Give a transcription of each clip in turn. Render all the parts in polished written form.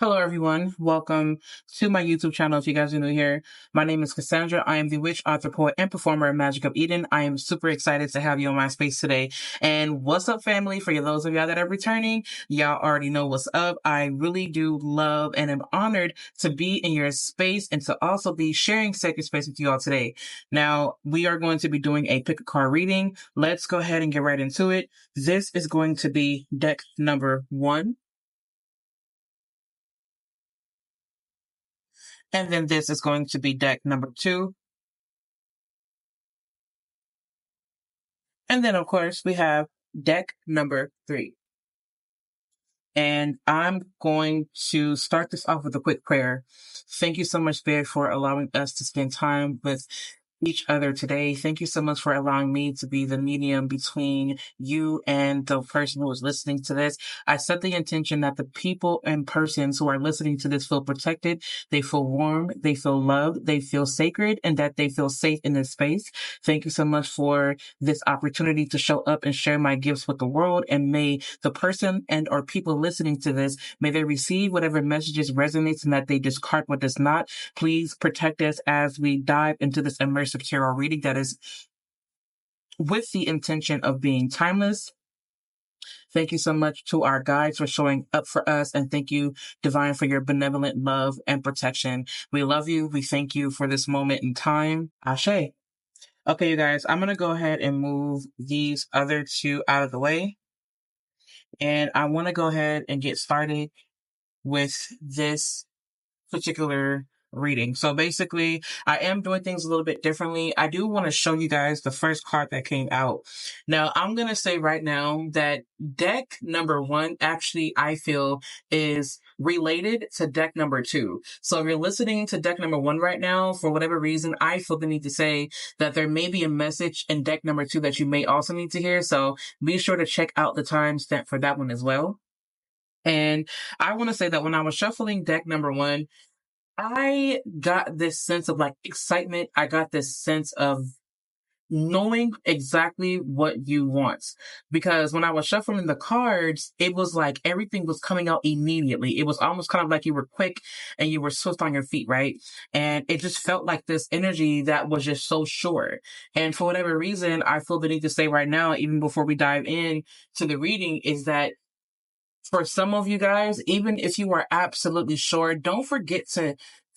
Hello, everyone. Welcome to my YouTube channel. If you guys are new here, my name is Cassandra. I am the witch, author, poet, and performer of Magic of Eden. I am super excited to have you in my space today. And what's up, family? For those of y'all that are returning, y'all already know what's up. I really do love and am honored to be in your space and to also be sharing sacred space with you all today. Now, we are going to be doing a pick a card reading. Let's go ahead and get right into it. This is going to be deck number 1. And then this is going to be deck number 2. And then, of course, we have deck number 3. And I'm going to start this off with a quick prayer. Thank you so much, Spirit, for allowing us to spend time with each other today. Thank you so much for allowing me to be the medium between you and the person who is listening to this. I set the intention that the people and persons who are listening to this feel protected, they feel warm, they feel loved, they feel sacred, and that they feel safe in this space. Thank you so much for this opportunity to show up and share my gifts with the world. And may the person and or people listening to this, may they receive whatever messages resonates and that they discard what does not. Please protect us as we dive into this immersive tarot reading that is with the intention of being timeless. Thank you so much to our guides for showing up for us, and thank you, Divine, for your benevolent love and protection. We love you. We thank you for this moment in time. Ashe. Okay, you guys, I'm going to go ahead and move these other two out of the way, and I want to go ahead and get started with this particular reading. So basically, I am doing things a little bit differently. I do want to show you guys the first card that came out. Now, I'm going to say right now that deck number 1 actually, I feel, is related to deck number 2. So if you're listening to deck number 1 right now, for whatever reason, I feel the need to say that there may be a message in deck number 2 that you may also need to hear. So be sure to check out the timestamp for that one as well. And I want to say that when I was shuffling deck number 1, I got this sense of like excitement. I got this sense of knowing exactly what you want. Because when I was shuffling the cards, it was like everything was coming out immediately. It was almost kind of like you were quick and you were swift on your feet, right? And it just felt like this energy that was just so sure. And for whatever reason, I feel the need to say right now, even before we dive in to the reading, is that for some of you guys, even if you are absolutely sure, don't forget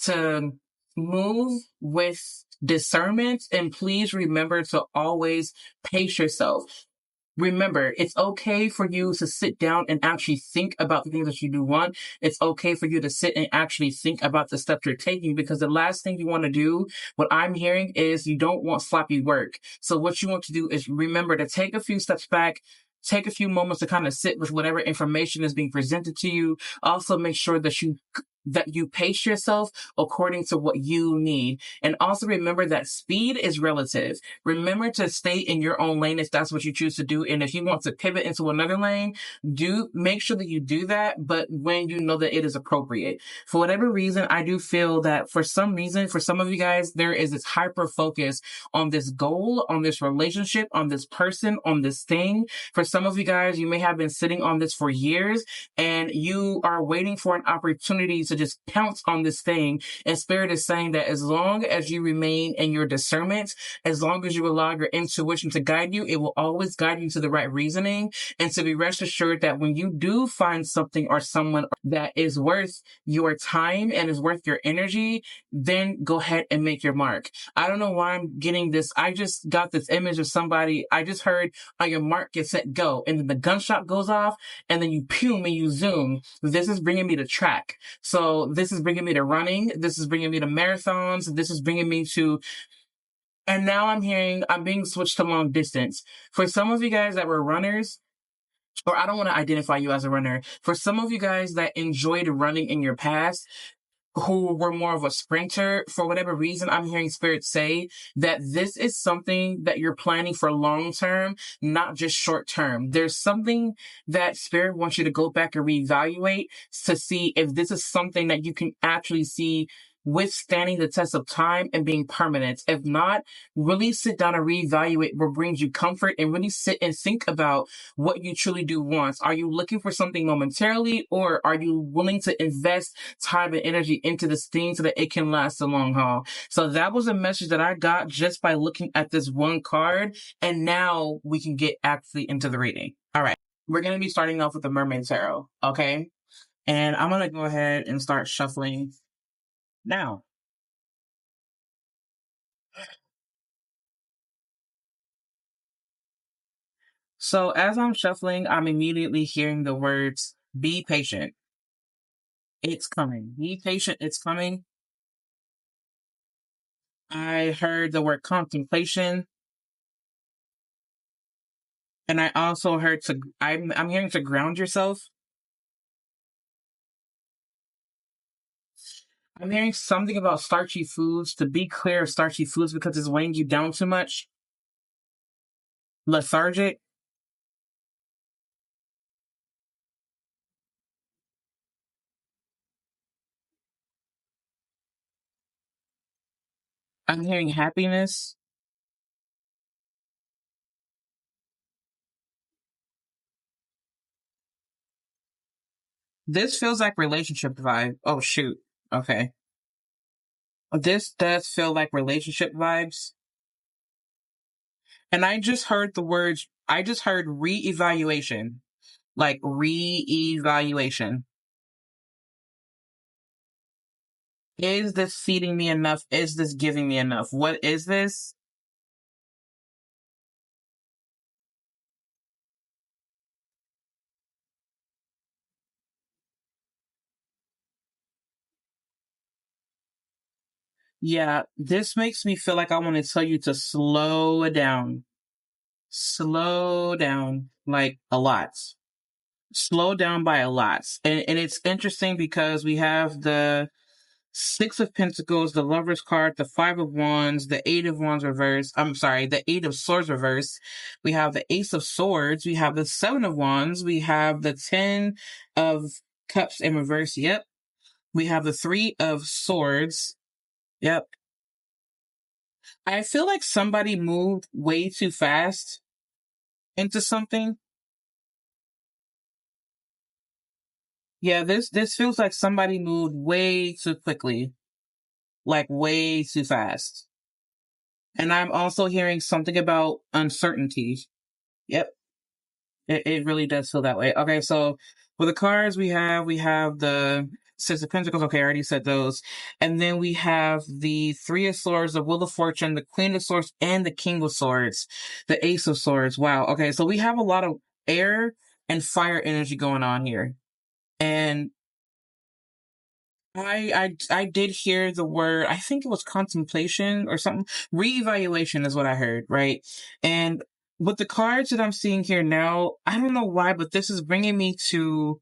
to move with discernment, and please remember to always pace yourself. Remember, it's okay for you to sit down and actually think about the things that you do want. It's okay for you to sit and actually think about the steps you're taking, because the last thing you want to do, what I'm hearing, is you don't want sloppy work. So what you want to do is remember to take a few steps back, take a few moments to kind of sit with whatever information is being presented to you. Also make sure that you pace yourself according to what you need. And also remember that speed is relative. Remember to stay in your own lane if that's what you choose to do. And if you want to pivot into another lane, make sure that you do that, but when you know that it is appropriate. For whatever reason, I do feel that for some reason, for some of you guys, there is this hyper focus on this goal, on this relationship, on this person, on this thing. For some of you guys, you may have been sitting on this for years and you are waiting for an opportunity to just pounce on this thing. And Spirit is saying that as long as you remain in your discernment, as long as you allow your intuition to guide you, it will always guide you to the right reasoning. And to be rest assured that when you do find something or someone that is worth your time and is worth your energy, then go ahead and make your mark. I don't know why I'm getting this. I just got this image of somebody. I just heard, on your mark, get set, go. And then the gunshot goes off and then you pew and you zoom. This is bringing me to track. So this is bringing me to running. This is bringing me to marathons. This is bringing me to, and now I'm being switched to long distance. For some of you guys that were runners, or I don't want to identify you as a runner. For some of you guys that enjoyed running in your past, who were more of a sprinter, for whatever reason, I'm hearing Spirit say that this is something that you're planning for long term, not just short term. There's something that Spirit wants you to go back and reevaluate to see if this is something that you can actually see withstanding the test of time and being permanent. If not, really sit down and reevaluate what brings you comfort and really sit and think about what you truly do want. Are you looking for something momentarily, or are you willing to invest time and energy into this thing so that it can last the long haul? So that was a message that I got just by looking at this one card. And now we can get actually into the reading. All right. We're going to be starting off with the Mermaid Tarot. Okay. And I'm going to go ahead and start shuffling now. So as I'm shuffling, I'm immediately hearing the words, be patient. It's coming. Be patient. It's coming. I heard the word contemplation. And I also heard I'm hearing to ground yourself. I'm hearing something about starchy foods, to be clear of starchy foods because it's weighing you down too much. Lethargic. I'm hearing happiness. This feels like relationship vibe. Oh, shoot. Okay. This does feel like relationship vibes. And I just heard re-evaluation. Like re-evaluation. Is this feeding me enough? Is this giving me enough? What is this? Yeah, this makes me feel like I want to tell you to slow it down. Slow down, like a lot. Slow down by a lot. And it's interesting because we have the Six of Pentacles, the Lover's card, the Five of Wands, the Eight of Wands reversed. I'm sorry, the Eight of Swords reversed. We have the Ace of Swords. We have the Seven of Wands. We have the Ten of Cups in reverse. Yep. We have the Three of Swords. Yep. I feel like somebody moved way too fast into something. Yeah, this feels like somebody moved way too quickly, like way too fast. And I'm also hearing something about uncertainty. Yep, it really does feel that way. Okay, so for the cards we have the Six of Pentacles. Okay, I already said those. And then we have the Three of Swords, the Wheel of Fortune, the Queen of Swords, and the King of Swords, the Ace of Swords. Wow. Okay, so we have a lot of air and fire energy going on here. And I did hear the word, I think it was contemplation or something. Reevaluation is what I heard, right? And with the cards that I'm seeing here now, I don't know why, but this is bringing me to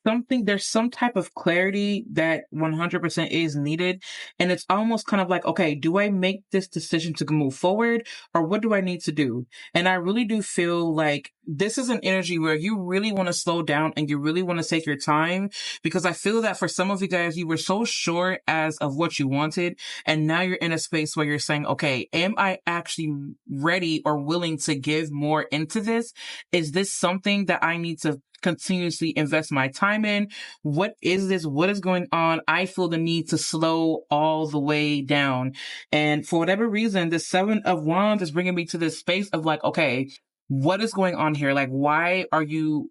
there's some type of clarity that 100% is needed. And it's almost kind of like, okay, do I make this decision to move forward, or what do I need to do? And I really do feel like this is an energy where you really want to slow down and you really want to take your time, because I feel that for some of you guys, you were so sure as of what you wanted. And now you're in a space where you're saying, okay, am I actually ready or willing to give more into this? Is this something that I need to continuously invest my time in? What is this? What is going on? I feel the need to slow all the way down. And for whatever reason, the Seven of Wands is bringing me to this space of like, okay, what is going on here? Like, why are you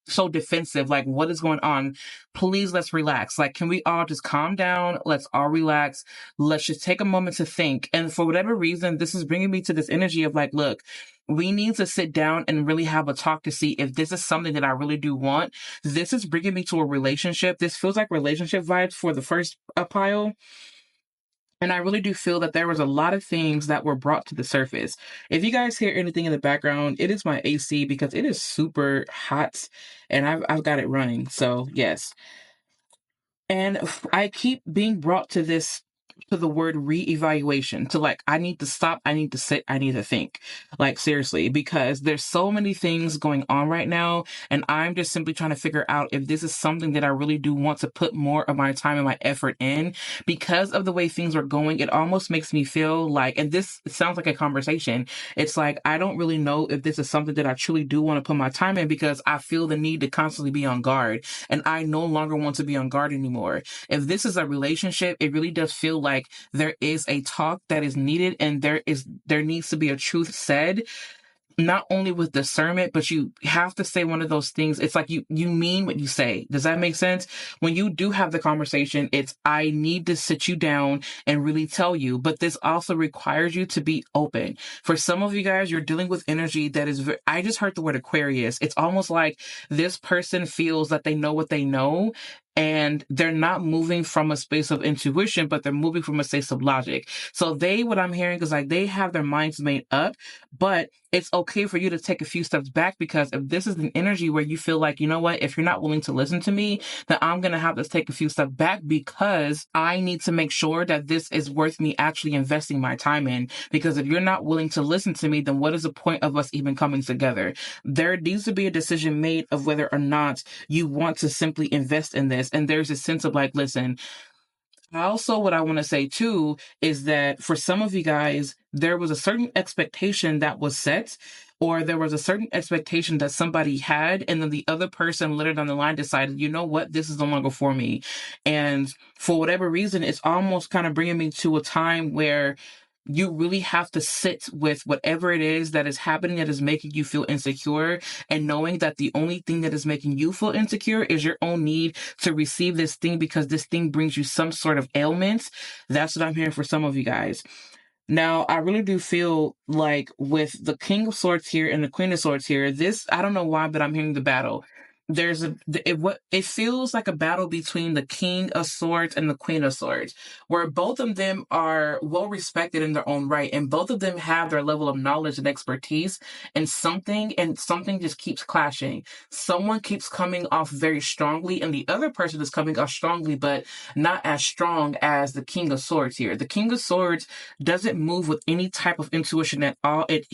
so defensive? Like, what is going on? Please, let's relax. Like, can we all just calm down? Let's all relax. Let's just take a moment to think. And for whatever reason, this is bringing me to this energy of like, look, we need to sit down and really have a talk to see if this is something that I really do want. This is bringing me to a relationship. This feels like relationship vibes for the first pile. And I really do feel that there was a lot of things that were brought to the surface. If you guys hear anything in the background, it is my AC because it is super hot and I've got it running. So yes. And I keep being brought to this to the word reevaluation, to like, I need to stop, I need to sit, I need to think. Like, seriously, because there's so many things going on right now, and I'm just simply trying to figure out if this is something that I really do want to put more of my time and my effort in. Because of the way things are going, it almost makes me feel like, and this sounds like a conversation, it's like, I don't really know if this is something that I truly do want to put my time in, because I feel the need to constantly be on guard, and I no longer want to be on guard anymore. If this is a relationship, it really does feel like there is a talk that is needed, and there needs to be a truth said, not only with discernment, but you have to say one of those things. It's like you mean what you say. Does that make sense? When you do have the conversation, it's, I need to sit you down and really tell you, but this also requires you to be open. For some of you guys, you're dealing with energy that is, I just heard the word Aquarius. It's almost like this person feels that they know what they know, and they're not moving from a space of intuition, but they're moving from a space of logic. So what I'm hearing is like, they have their minds made up, but it's okay for you to take a few steps back, because if this is an energy where you feel like, you know what, if you're not willing to listen to me, then I'm going to have to take a few steps back, because I need to make sure that this is worth me actually investing my time in. Because if you're not willing to listen to me, then what is the point of us even coming together? There needs to be a decision made of whether or not you want to simply invest in this. And there's a sense of like, listen, also, what I want to say too is that for some of you guys, there was a certain expectation that was set, or there was a certain expectation that somebody had, and then the other person later down the line decided, you know what, this is no longer for me. And for whatever reason, it's almost kind of bringing me to a time where you really have to sit with whatever it is that is happening that is making you feel insecure, and knowing that the only thing that is making you feel insecure is your own need to receive this thing, because this thing brings you some sort of ailment. That's what I'm hearing for some of you guys. Now, I really do feel like with the King of Swords here and the Queen of Swords here, this, I don't know why, but I'm hearing the battle. It feels like a battle between the King of Swords and the Queen of Swords, where both of them are well respected in their own right, and both of them have their level of knowledge and expertise, and something just keeps clashing. Someone keeps coming off very strongly, and the other person is coming off strongly, but not as strong as the King of Swords here. The King of Swords doesn't move with any type of intuition at all. It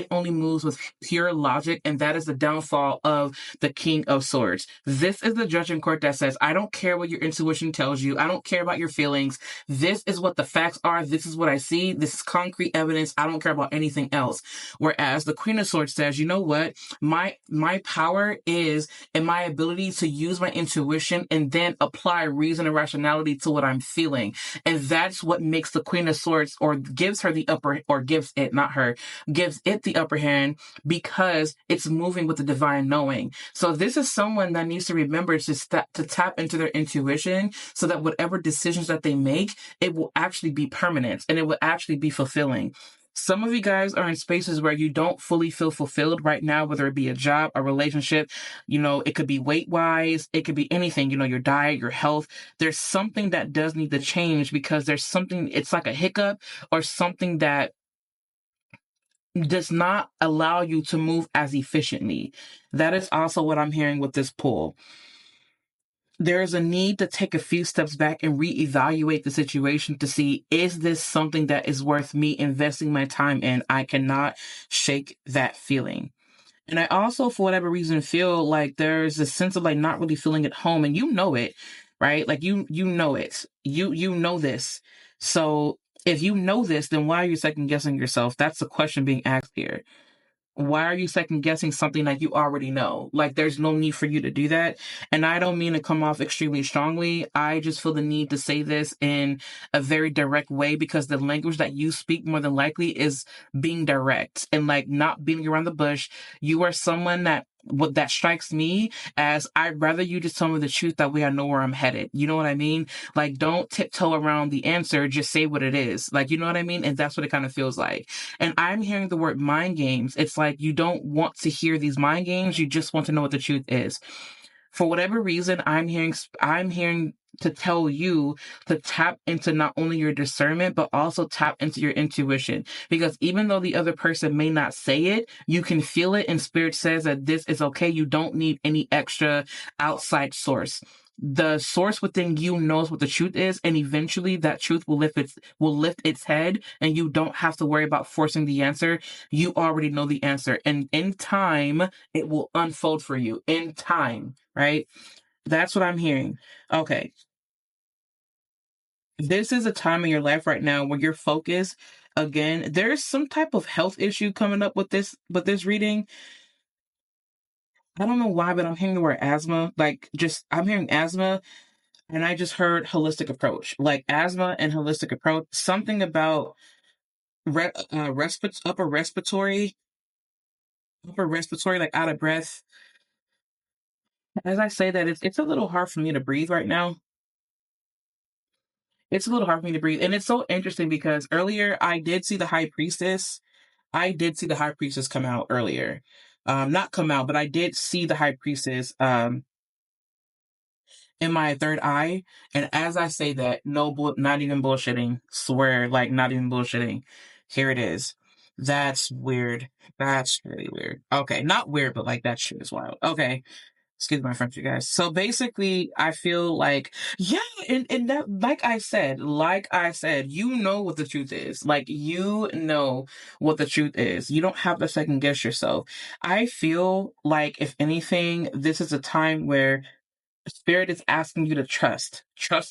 only moves with pure logic, and that is the downfall of the King of Swords. This is the judging court that says, I don't care what your intuition tells you. I don't care about your feelings. This is what the facts are. This is what I see. This is concrete evidence. I don't care about anything else. Whereas the Queen of Swords says, you know what? My power is in my ability to use my intuition and then apply reason and rationality to what I'm feeling. And that's what makes the Queen of Swords, or gives her the upper, or gives it, not her, gives it the upper hand, because it's moving with the divine knowing. So this is someone that needs to remember to tap into their intuition, so that whatever decisions that they make, it will actually be permanent, and it will actually be fulfilling. Some of you guys are in spaces where you don't fully feel fulfilled right now, whether it be a job, a relationship, it could be weight-wise, it could be anything, your diet, your health. There's something that does need to change, because there's something, it's like a hiccup or something that does not allow you to move as efficiently. That is also what I'm hearing with this pull. There is a need to take a few steps back and reevaluate the situation to see, is this something that is worth me investing my time in? I cannot shake that feeling. And I also, for whatever reason, feel like there's a sense of like not really feeling at home, and you know it, right? Like you know it. You know this. So if you know this, then why are you second guessing yourself? That's the question being asked here. Why are you second guessing something that you already know? Like, there's no need for you to do that. And I don't mean to come off extremely strongly. I just feel the need to say this in a very direct way, because the language that you speak more than likely is being direct and like not beating around the bush. You are someone that strikes me as, I'd rather you just tell me the truth, that way I know where I'm headed. You know what I mean? Like, don't tiptoe around the answer, just say what it is. Like, you know what I mean? And that's what it kind of feels like. And I'm hearing the word mind games. It's like, you don't want to hear these mind games. You just want to know what the truth is. For whatever reason, I'm hearing to tell you to tap into not only your discernment, but also tap into your intuition. Because even though the other person may not say it, you can feel it, and spirit says that this is okay. You don't need any extra outside source. the source within you knows what the truth is, and eventually that truth will lift its head, and you don't have to worry about forcing the answer. You already know the answer, and in time it will unfold for you. In time, right? That's what I'm hearing. Okay. This is a time in your life right now where you're focused. Again, there's some type of health issue coming up with this reading. I don't know why, but I'm hearing the word asthma. I'm hearing asthma, and I just heard holistic approach. Like asthma and holistic approach. Something about upper respiratory, like out of breath. As I say that, it's a little hard for me to breathe right now. It's a little hard for me to breathe. And it's so interesting because earlier I did see the high priestess. Come out earlier. Not come out, but I did see the high priestess in my third eye. And as I say that, not even bullshitting, swear, like not even bullshitting. Here it is. That's weird. That's really weird. Okay, not weird, but like that shit is wild. Okay. Excuse my French, you guys. So basically, I feel like, yeah, and that, like I said, you know what the truth is. Like, you know what the truth is. You don't have to second guess yourself. I feel like, if anything, this is a time where Spirit is asking you to trust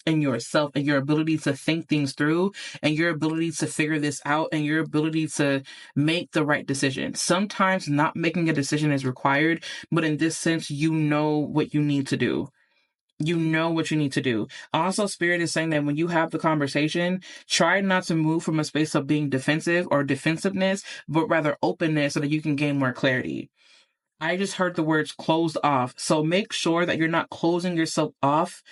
in yourself and your ability to think things through and your ability to figure this out and your ability to make the right decision. Sometimes not making a decision is required, but in this sense, you know what you need to do. You know what you need to do. Also, Spirit is saying that when you have the conversation, try not to move from a space of being defensive or defensiveness, but rather openness so that you can gain more clarity. I just heard the words closed off. So make sure that you're not closing yourself off,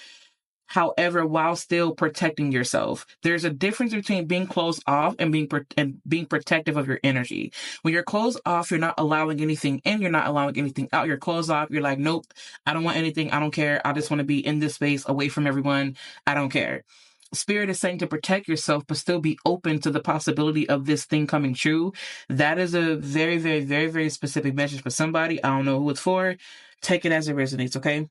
however, while still protecting yourself. There's a difference between being closed off and being protective of your energy. When you're closed off, you're not allowing anything in, you're not allowing anything out. You're closed off. You're like, nope, I don't want anything. I don't care. I just want to be in this space away from everyone. I don't care. Spirit is saying to protect yourself, but still be open to the possibility of this thing coming true. That is a very, very, very, very specific message for somebody. I don't know who it's for. Take it as it resonates, okay?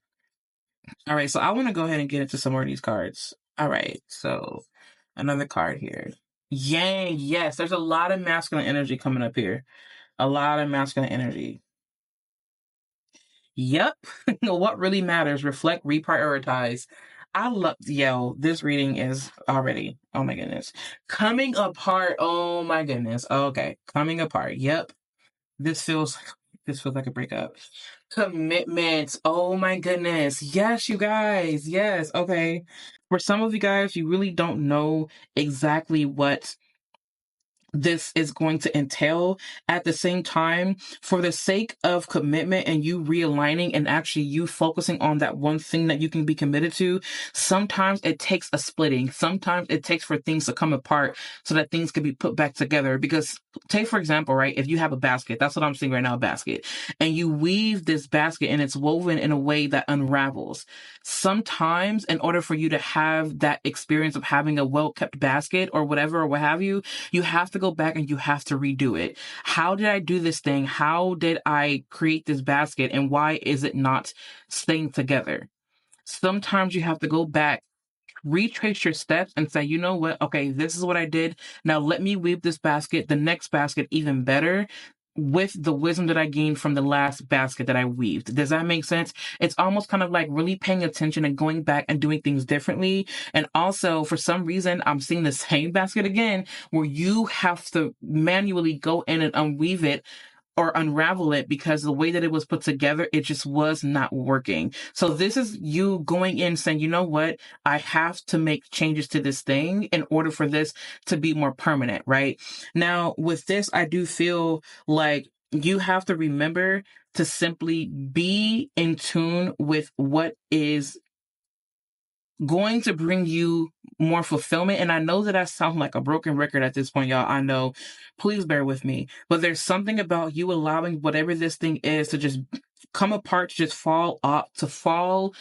All right, so I want to go ahead and get into some more of these cards. All right, so another card here. Yang, yes, there's a lot of masculine energy coming up here. A lot of masculine energy. Yep. What really matters? Reflect, reprioritize. This reading is already, oh my goodness. Coming apart. Oh my goodness. Okay. Coming apart. Yep. This feels like a breakup. Commitment. Oh my goodness. Yes, you guys. Yes. Okay. For some of you guys, you really don't know exactly what this is going to entail. At the same time, for the sake of commitment and you realigning and actually you focusing on that one thing that you can be committed to, sometimes it takes a splitting. Sometimes it takes for things to come apart so that things can be put back together. Because take, for example, right, if you have a basket, that's what I'm seeing right now, a basket, and you weave this basket and it's woven in a way that unravels. Sometimes in order for you to have that experience of having a well-kept basket or whatever, or what have you, you have to go back and you have to redo it. How did I do this thing? How did I create this basket? And why is it not staying together? Sometimes you have to go back, retrace your steps and say, you know what? Okay, this is what I did. Now let me weave this basket, the next basket, even better with the wisdom that I gained from the last basket that I weaved. Does that make sense? It's almost kind of like really paying attention and going back and doing things differently. And also, for some reason, I'm seeing the same basket again, where you have to manually go in and unweave it or unravel it because the way that it was put together, it just was not working. So this is you going in saying, you know what? I have to make changes to this thing in order for this to be more permanent, right? Now, with this, I do feel like you have to remember to simply be in tune with what is going to bring you more fulfillment. And I know that I sound like a broken record at this point, y'all. I know. Please bear with me. But there's something about you allowing whatever this thing is to just come apart, to just fall off, to fall,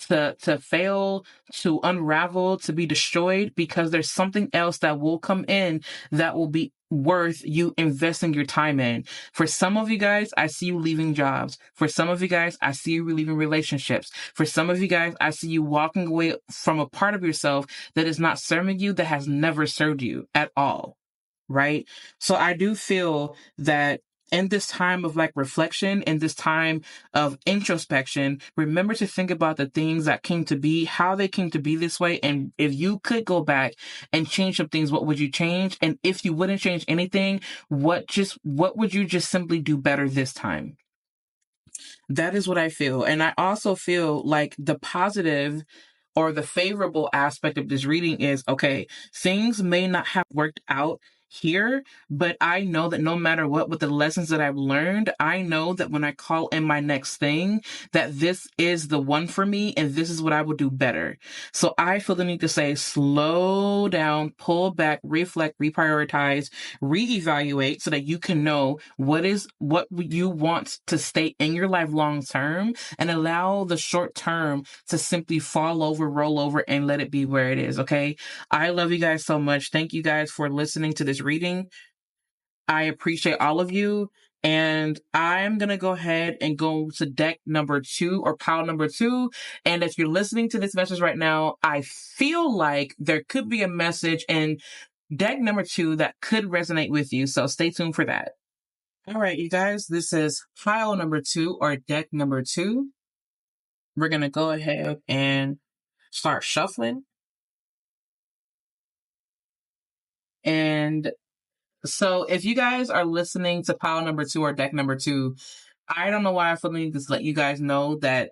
to fail, to unravel, to be destroyed, because there's something else that will come in that will be worth you investing your time in. For some of you guys, I see you leaving jobs. For some of you guys, I see you leaving relationships. For some of you guys, I see you walking away from a part of yourself that is not serving you, that has never served you at all. Right? So I do feel that in this time of like reflection, in this time of introspection, remember to think about the things that came to be, how they came to be this way. And if you could go back and change some things, what would you change? And if you wouldn't change anything, what would you just simply do better this time? That is what I feel. And I also feel like the positive or the favorable aspect of this reading is, okay, things may not have worked out here, but I know that no matter what, with the lessons that I've learned, I know that when I call in my next thing, that this is the one for me and this is what I will do better. So I feel the need to say, slow down, pull back, reflect, reprioritize, reevaluate so that you can know what you want to stay in your life long term, and allow the short term to simply fall over, roll over, and let it be where it is. Okay. I love you guys so much. Thank you guys for listening to this reading. I appreciate all of you. And I'm going to go ahead and go to deck number 2 or pile number 2. And if you're listening to this message right now, I feel like there could be a message in deck number 2 that could resonate with you. So stay tuned for that. All right, you guys, this is pile number 2 or deck number 2. We're going to go ahead and start shuffling. And so if you guys are listening to pile number 2 or deck number 2, I don't know why I feel like to let you guys know that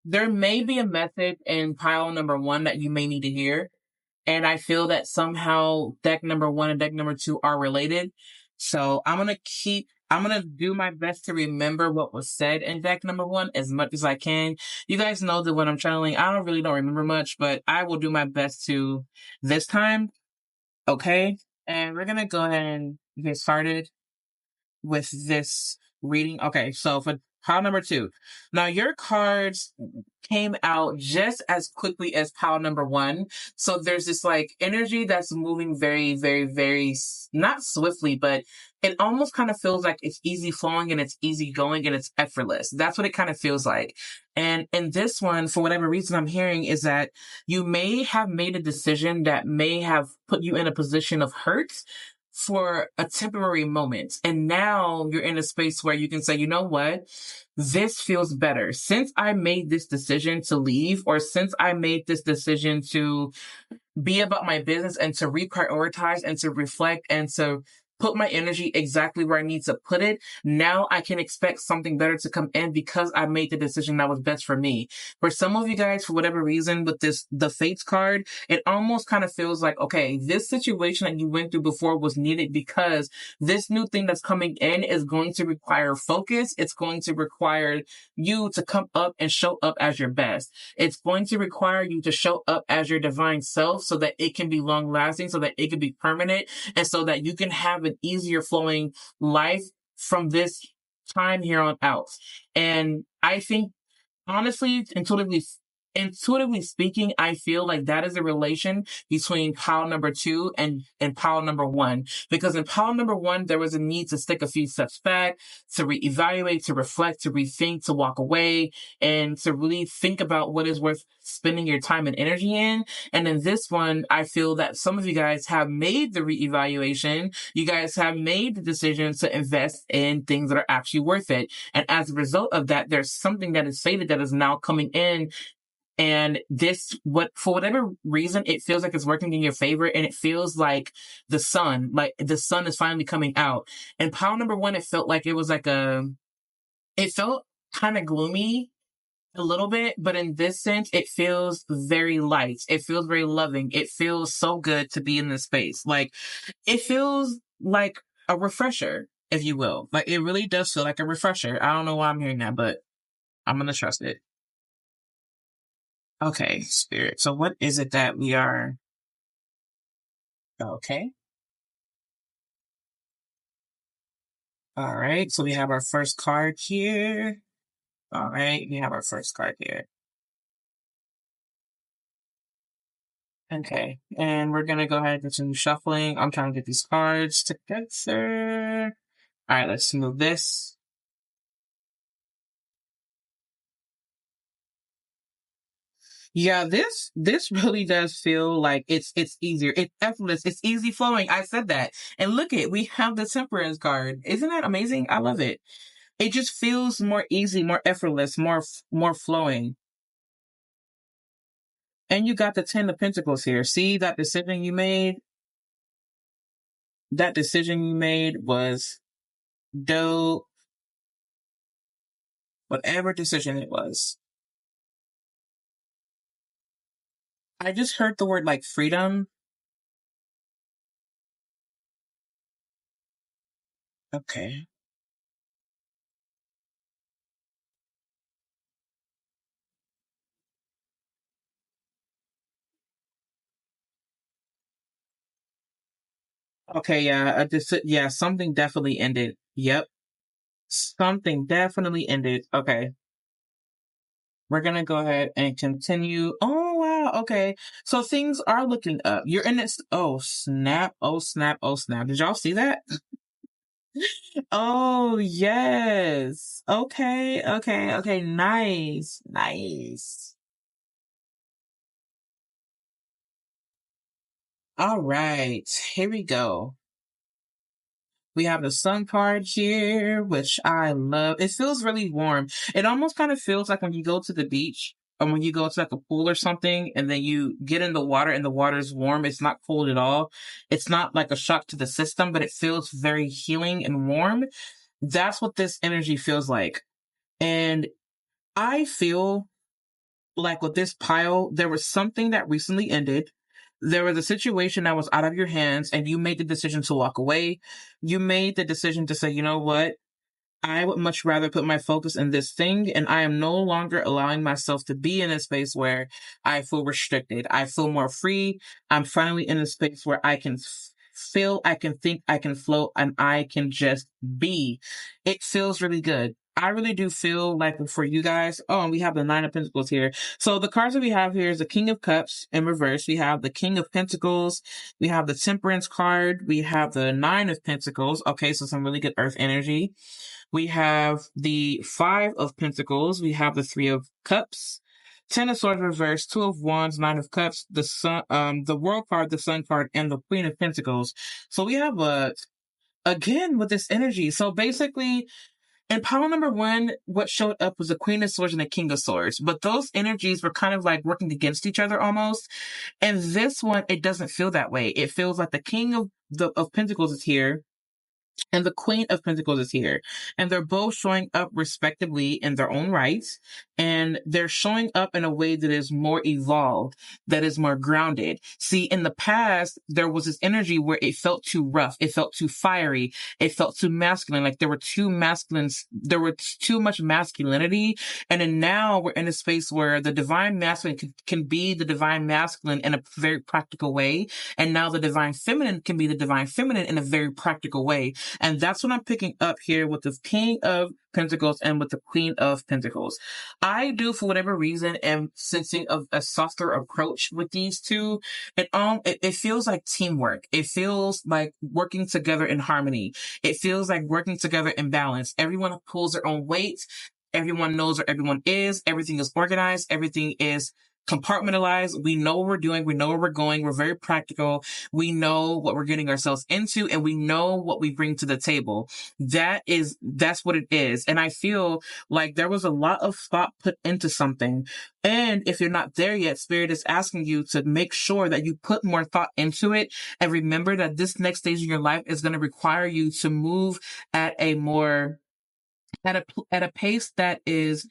there may be a message in pile number 1 that you may need to hear. And I feel that somehow deck number 1 and deck number 2 are related. So I'm going to do my best to remember what was said in deck number 1 as much as I can. You guys know that when I'm channeling, I don't remember much, but I will do my best to this time. Okay. And we're going to go ahead and get started with this reading. Okay. So for pile number 2, now your cards came out just as quickly as pile number 1. So there's this like energy that's moving very, very, very, not swiftly, but it almost kind of feels like it's easy flowing and it's easy going and it's effortless. That's what it kind of feels like. And in this one, for whatever reason I'm hearing is that you may have made a decision that may have put you in a position of hurt for a temporary moment. And now you're in a space where you can say, you know what? This feels better. Since I made this decision to leave, or since I made this decision to be about my business and to reprioritize and to reflect and to put my energy exactly where I need to put it, now I can expect something better to come in because I made the decision that was best for me. For some of you guys, for whatever reason, with the Fates card, it almost kind of feels like, okay, this situation that you went through before was needed because this new thing that's coming in is going to require focus. It's going to require you to come up and show up as your best. It's going to require you to show up as your divine self so that it can be long lasting, so that it can be permanent, and so that you can have an easier flowing life from this time here on out. And I think, honestly, intuitively speaking, I feel like that is a relation between pile number 2 and pile number 1. Because in pile number 1, there was a need to stick a few steps back, to reevaluate, to reflect, to rethink, to walk away, and to really think about what is worth spending your time and energy in. And in this one, I feel that some of you guys have made the reevaluation. You guys have made the decision to invest in things that are actually worth it. And as a result of that, there's something that is faded that is now coming in. And for whatever reason, it feels like it's working in your favor, and it feels like the sun is finally coming out. And pile number 1, it felt like it was like it felt kind of gloomy a little bit, but in this sense, it feels very light. It feels very loving. It feels so good to be in this space. Like, it feels like a refresher, if you will. Like, it really does feel like a refresher. I don't know why I'm hearing that, but I'm going to trust it. Okay, Spirit. So what is it that we are... Okay. All right. So we have our first card here. All right. We have our first card here. Okay, and we're gonna go ahead and continue shuffling. I'm trying to get these cards together. All right, let's move this. Yeah, this really does feel like it's easier. It's effortless. It's easy flowing. I said that. And look it, we have the Temperance card. Isn't that amazing? I love it. It just feels more easy, more effortless, more flowing. And you got the 10 of Pentacles here. See that decision you made? That decision you made was dope. Whatever decision it was. I just heard the word like freedom. Okay. Okay, yeah, yeah, something definitely ended. Yep. Something definitely ended. Okay. We're gonna go ahead and continue. Oh wow, okay. So things are looking up. You're in this. Oh snap, oh snap, oh snap. Did y'all see that? Oh yes. Okay, okay, okay. Nice. Nice. All right. Here we go. We have the sun card here, which I love. It feels really warm. It almost kind of feels like when you go to the beach or when you go to like a pool or something and then you get in the water and the water is warm. It's not cold at all. It's not like a shock to the system, but it feels very healing and warm. That's what this energy feels like. And I feel like with this pile, there was something that recently ended. There was a situation that was out of your hands and you made the decision to walk away. You made the decision to say, you know what? I would much rather put my focus in this thing, and I am no longer allowing myself to be in a space where I feel restricted. I feel more free. I'm finally in a space where I can feel, I can think, I can float, and I can just be. It feels really good. I really do feel like for you guys, oh, and we have the Nine of Pentacles here. So the cards that we have here is the King of Cups in reverse. We have the King of Pentacles. We have the Temperance card. We have the Nine of Pentacles. Okay, so some really good earth energy. We have the Five of Pentacles. We have the Three of Cups. Ten of Swords reverse, Two of Wands, Nine of Cups, the Sun, the World card, the Sun card, and the Queen of Pentacles. So we have again with this energy. So basically, in pile number one, what showed up was the Queen of Swords and the King of Swords. But those energies were kind of like working against each other almost. And this one, it doesn't feel that way. It feels like the King of Pentacles is here and the Queen of Pentacles is here. And they're both showing up respectively in their own rights. And they're showing up in a way that is more evolved, that is more grounded. See, in the past, there was this energy where it felt too rough. It felt too fiery. It felt too masculine. Like there were there was too much masculinity. And then now we're in a space where the divine masculine can be the divine masculine in a very practical way. And now the divine feminine can be the divine feminine in a very practical way. And that's what I'm picking up here with the King of Pentacles and with the Queen of Pentacles. I do, for whatever reason, am sensing of a softer approach with these two. It feels like teamwork. It feels like working together in harmony. It feels like working together in balance. Everyone pulls their own weight. Everyone knows where everyone is. Everything is organized. Everything is compartmentalized. We know what we're doing. We know where we're going. We're very practical. We know what we're getting ourselves into, and we know what we bring to the table. That's what it is. And I feel like there was a lot of thought put into something. And if you're not there yet, Spirit is asking you to make sure that you put more thought into it. And remember that this next stage in your life is going to require you to move at at a pace that is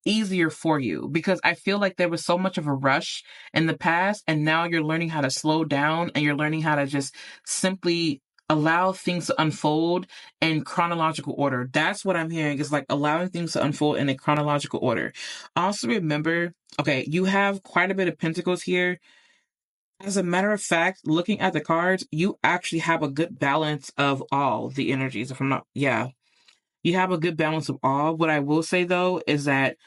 easier for you, because I feel like there was so much of a rush in the past, and now you're learning how to slow down and you're learning how to just simply allow things to unfold in chronological order. That's what I'm hearing, is like allowing things to unfold in a chronological order. Also remember, okay, you have quite a bit of pentacles here. As a matter of fact, looking at the cards, you actually have a good balance of all the energies. If I'm not, yeah, you have a good balance of all. What I will say though is that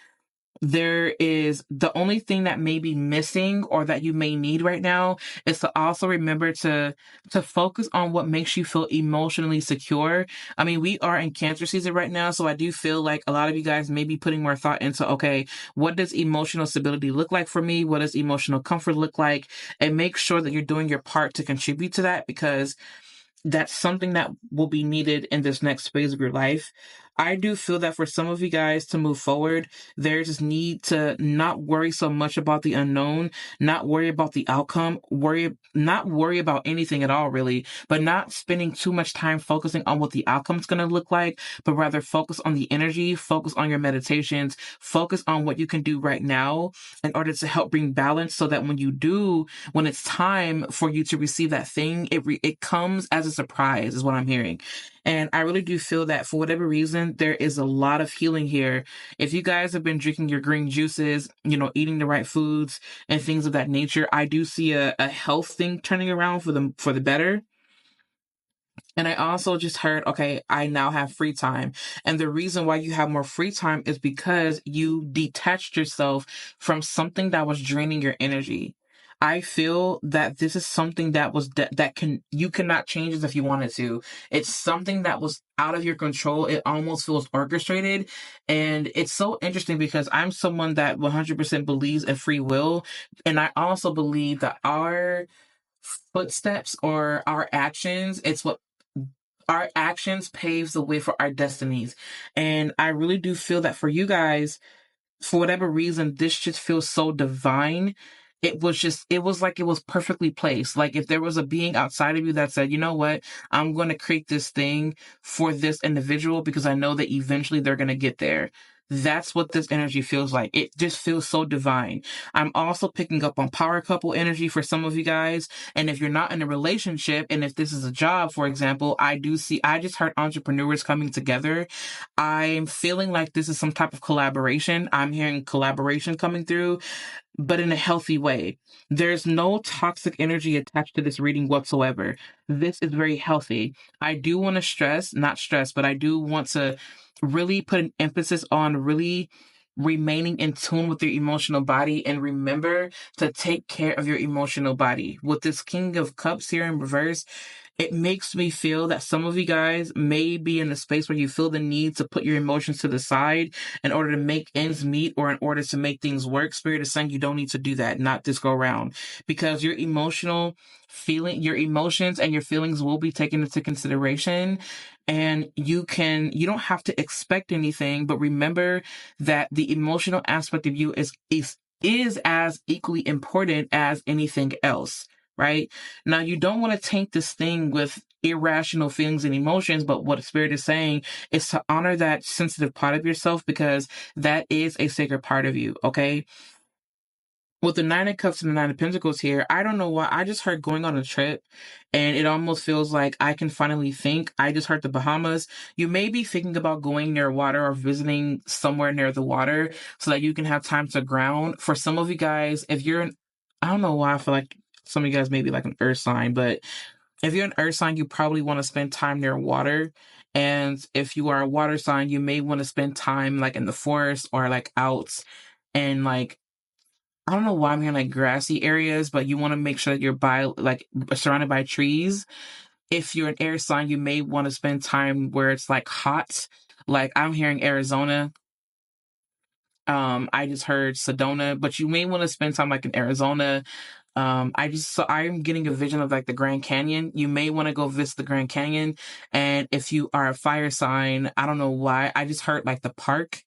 there is the only thing that may be missing or that you may need right now is to also remember to focus on what makes you feel emotionally secure. I mean, we are in Cancer season right now, so I do feel like a lot of you guys may be putting more thought into, okay, what does emotional stability look like for me? What does emotional comfort look like? And make sure that you're doing your part to contribute to that, because that's something that will be needed in this next phase of your life. I do feel that for some of you guys to move forward, there's this need to not worry so much about the unknown, not worry about the outcome, not worry about anything at all, really, but not spending too much time focusing on what the outcome's going to look like, but rather focus on the energy, focus on your meditations, focus on what you can do right now in order to help bring balance, so that when it's time for you to receive that thing, it comes as a surprise, is what I'm hearing. And I really do feel that for whatever reason, there is a lot of healing here. If you guys have been drinking your green juices, eating the right foods and things of that nature, I do see a health thing turning around for the better. And I also just heard, okay, I now have free time. And the reason why you have more free time is because you detached yourself from something that was draining your energy. I feel that this is something that was you cannot change this if you wanted to. It's something that was out of your control. It almost feels orchestrated. And it's so interesting because I'm someone that 100% believes in free will. And I also believe that our footsteps or our actions, our actions paves the way for our destinies. And I really do feel that for you guys, for whatever reason, this just feels so divine. It was like it was perfectly placed. Like if there was a being outside of you that said, you know what, I'm going to create this thing for this individual because I know that eventually they're going to get there. That's what this energy feels like. It just feels so divine. I'm also picking up on power couple energy for some of you guys. And if you're not in a relationship, and if this is a job, for example, I just heard entrepreneurs coming together. I'm feeling like this is some type of collaboration. I'm hearing collaboration coming through, but in a healthy way. There's no toxic energy attached to this reading whatsoever. This is very healthy. I do want to not stress, but I do want to really put an emphasis on really remaining in tune with your emotional body, and remember to take care of your emotional body. With this King of Cups here in reverse, it makes me feel that some of you guys may be in a space where you feel the need to put your emotions to the side in order to make ends meet or in order to make things work. Spirit is saying you don't need to do that, not this go around, because your emotions and your feelings will be taken into consideration. And you don't have to expect anything, but remember that the emotional aspect of you is as equally important as anything else. Right? Now, you don't want to taint this thing with irrational feelings and emotions, but what Spirit is saying is to honor that sensitive part of yourself, because that is a sacred part of you, okay? With the Nine of Cups and the Nine of Pentacles here, I don't know why. I just heard going on a trip, and it almost feels like I can finally think. I just heard the Bahamas. You may be thinking about going near water or visiting somewhere near the water so that you can have time to ground. For some of you guys, I don't know why I feel like some of you guys may be like an earth sign, but if you're an earth sign, you probably want to spend time near water. And if you are a water sign, you may want to spend time like in the forest or like out and like, I don't know why I'm hearing like grassy areas, but you want to make sure that you're surrounded by trees. If you're an air sign, you may want to spend time where it's like hot. Like I'm hearing Arizona. I just heard Sedona, but you may want to spend time like in Arizona. I'm getting a vision of like the Grand Canyon. You may want to go visit the Grand Canyon. And if you are a fire sign, I don't know why, I just heard like the park.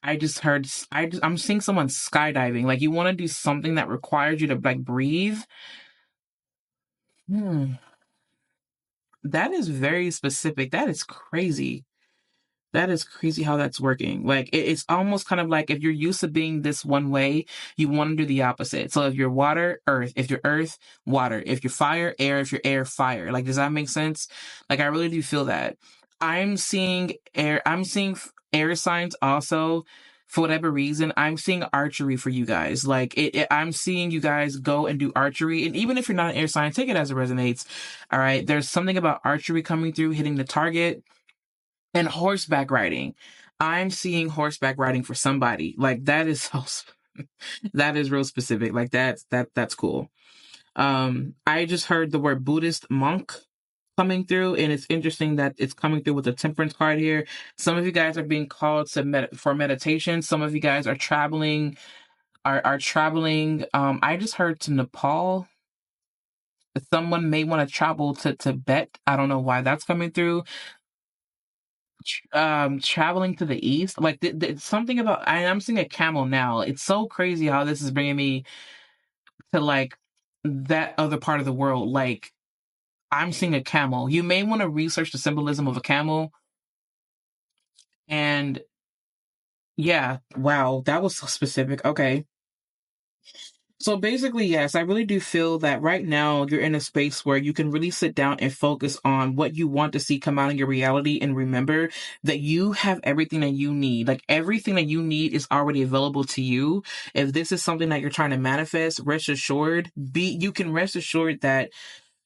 I'm seeing someone skydiving. Like you want to do something that requires you to like breathe. That is very specific. That is crazy. That is crazy how that's working. Like it's almost kind of like if you're used to being this one way, you want to do the opposite. So if you're water, earth. If you're earth, water. If you're fire, air. If you're air, fire. Like, does that make sense? Like, I really do feel that. I'm seeing air. I'm seeing air signs also. For whatever reason, I'm seeing archery for you guys. Like I'm seeing you guys go and do archery. And even if you're not an air sign, take it as it resonates. All right. There's something about archery coming through, hitting the target. And horseback riding. I'm seeing horseback riding for somebody. Like, that is so, that is real specific. Like, that's cool. I just heard the word Buddhist monk coming through, and it's interesting that it's coming through with the temperance card here. Some of you guys are being called to for meditation. Some of you guys are traveling, are traveling. I just heard to Nepal. Someone may want to travel to Tibet. I don't know why that's coming through. Traveling to the east, like something about. I'm seeing a camel now. It's so crazy how this is bringing me to like that other part of the world. Like, I'm seeing a camel. You may want to research the symbolism of a camel. And yeah, wow, that was so specific. Okay. So basically, yes, I really do feel that right now you're in a space where you can really sit down and focus on what you want to see come out in your reality, and remember that you have everything that you need. Like, everything that you need is already available to you. If this is something that you're trying to manifest, you can rest assured that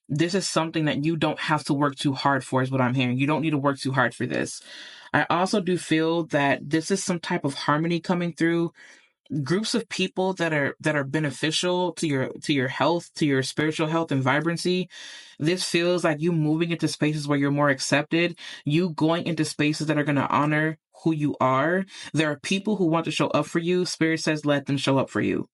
this is something that you don't have to work too hard for, is what I'm hearing. You don't need to work too hard for this. I also do feel that this is some type of harmony coming through. Groups of people that are beneficial to your health, to your spiritual health and vibrancy. This feels like you moving into spaces where you're more accepted, you going into spaces that are going to honor who you are. There are people who want to show up for you. Spirit says let them show up for you.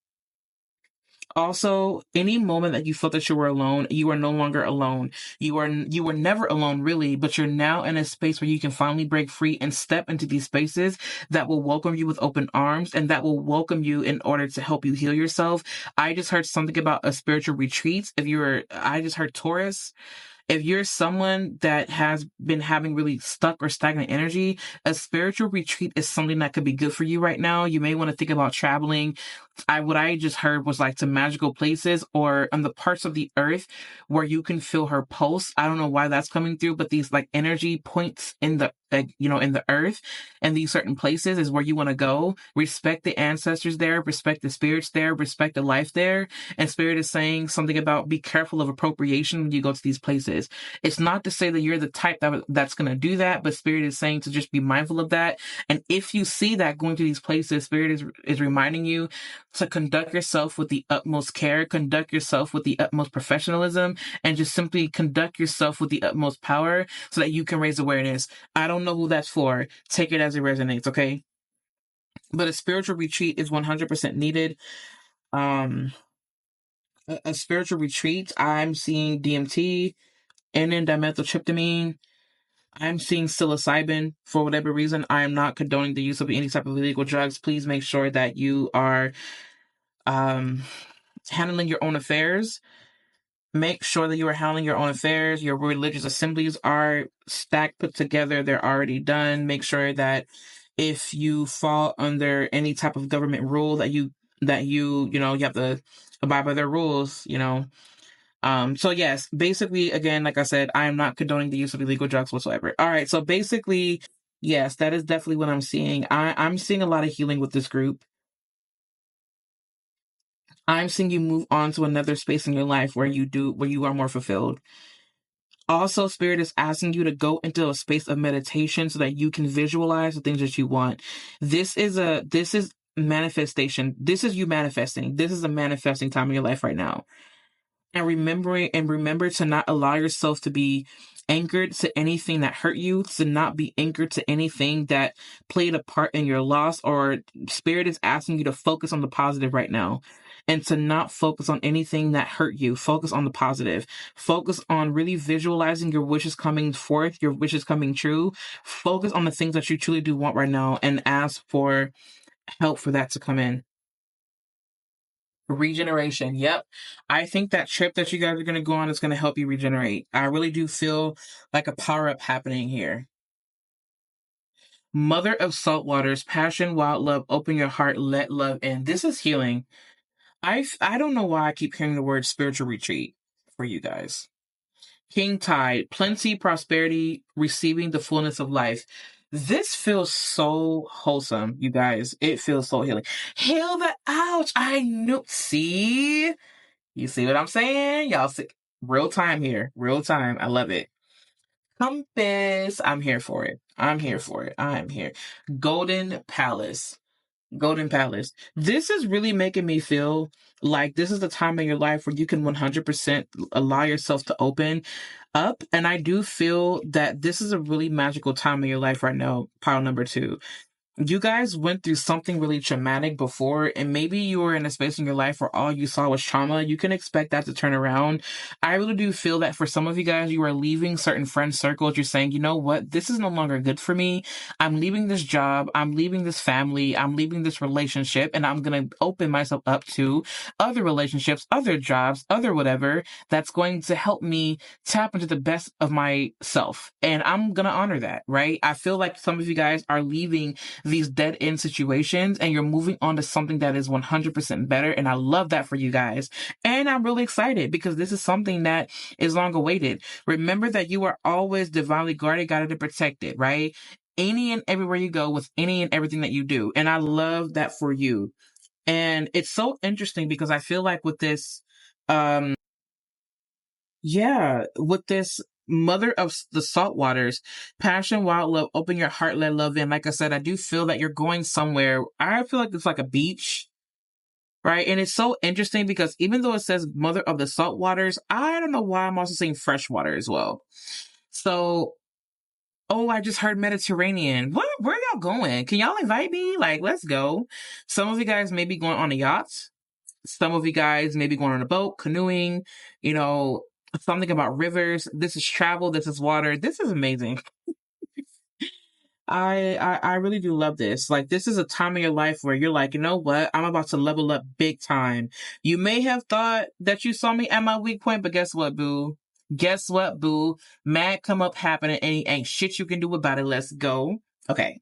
Also, any moment that you felt that you were alone, you are no longer alone. You were never alone, really, but you're now in a space where you can finally break free and step into these spaces that will welcome you with open arms, and that will welcome you in order to help you heal yourself. I just heard something about a spiritual retreat. I just heard Taurus. If you're someone that has been having really stuck or stagnant energy, a spiritual retreat is something that could be good for you right now. You may want to think about traveling. What I just heard was like to magical places or on the parts of the earth where you can feel her pulse. I don't know why that's coming through, but these like energy points in the in the earth and these certain places is where you want to go. Respect the ancestors there, respect the spirits there, respect the life there. And Spirit is saying something about be careful of appropriation when you go to these places. It's not to say that you're the type that's going to do that, but Spirit is saying to just be mindful of that. And if you see that going to these places, Spirit is reminding you to conduct yourself with the utmost care, conduct yourself with the utmost professionalism, and just simply conduct yourself with the utmost power so that you can raise awareness. I don't know who that's for. Take it as it resonates, okay? But a spiritual retreat is 100% needed. A spiritual retreat, I'm seeing DMT, N-dimethyltryptamine. I'm seeing psilocybin. For whatever reason, I am not condoning the use of any type of illegal drugs. Please make sure that you are handling your own affairs. Make sure that you are handling your own affairs. Your religious assemblies are stacked, put together. They're already done. Make sure that if you fall under any type of government rule you have to abide by their rules, So yes, basically, again, like I said, I am not condoning the use of illegal drugs whatsoever. All right. So basically, yes, that is definitely what I'm seeing. I'm seeing a lot of healing with this group. I'm seeing you move on to another space in your life where you are more fulfilled. Also, Spirit is asking you to go into a space of meditation so that you can visualize the things that you want. This is manifestation. This is you manifesting. This is a manifesting time in your life right now. And remember to not allow yourself to be anchored to anything that hurt you, to not be anchored to anything that played a part in your loss. Or Spirit is asking you to focus on the positive right now, and to not focus on anything that hurt you. Focus on the positive. Focus on really visualizing your wishes coming forth, your wishes coming true. Focus on the things that you truly do want right now, and ask for help for that to come in. Regeneration. Yep. I think that trip that you guys are going to go on is going to help you regenerate. I really do feel like a power up happening here. Mother of salt waters, passion, wild love, open your heart, let love in. This is healing. I don't know why I keep hearing the word spiritual retreat for you guys. King tide, plenty, prosperity, receiving the fullness of life. This feels so wholesome, you guys. It feels so healing. Heal the ouch. I knew. See? You see what I'm saying? Y'all see? Real time here. Real time. I love it. Compass. I'm here for it. I'm here for it. I'm here. Golden Palace. Golden Palace. This is really making me feel like this is the time in your life where you can 100% allow yourself to open up. And I do feel that this is a really magical time in your life right now, pile number 2. You guys went through something really traumatic before, and maybe you were in a space in your life where all you saw was trauma. You can expect that to turn around. I really do feel that for some of you guys, you are leaving certain friend circles. You're saying, you know what? This is no longer good for me. I'm leaving this job. I'm leaving this family. I'm leaving this relationship, and I'm going to open myself up to other relationships, other jobs, other whatever that's going to help me tap into the best of myself. And I'm going to honor that, right? I feel like some of you guys are leaving these dead end situations and you're moving on to something that is 100% better. And I love that for you guys. And I'm really excited because this is something that is long awaited. Remember that you are always divinely guarded, guided, and protected, right? Any and everywhere you go with any and everything that you do. And I love that for you. And it's so interesting because I feel like with this, with this mother of the salt waters, passion, wild love, open your heart, let love in. Like I said, I do feel that you're going somewhere. I feel like it's like a beach, right? And it's so interesting because even though it says mother of the salt waters, I don't know why I'm also saying fresh water as well. So, oh, I just heard Mediterranean. Where y'all going? Can y'all invite me? Like, let's go. Some of you guys may be going on a yacht. Some of you guys may be going on a boat, canoeing, something about rivers. This is travel. This is water. This is amazing. I really do love this. Like, this is a time in your life where you're like, you know what? I'm about to level up big time. You may have thought that you saw me at my weak point, but guess what, boo? Guess what, boo? Mad come up happening and ain't shit you can do about it. Let's go. Okay.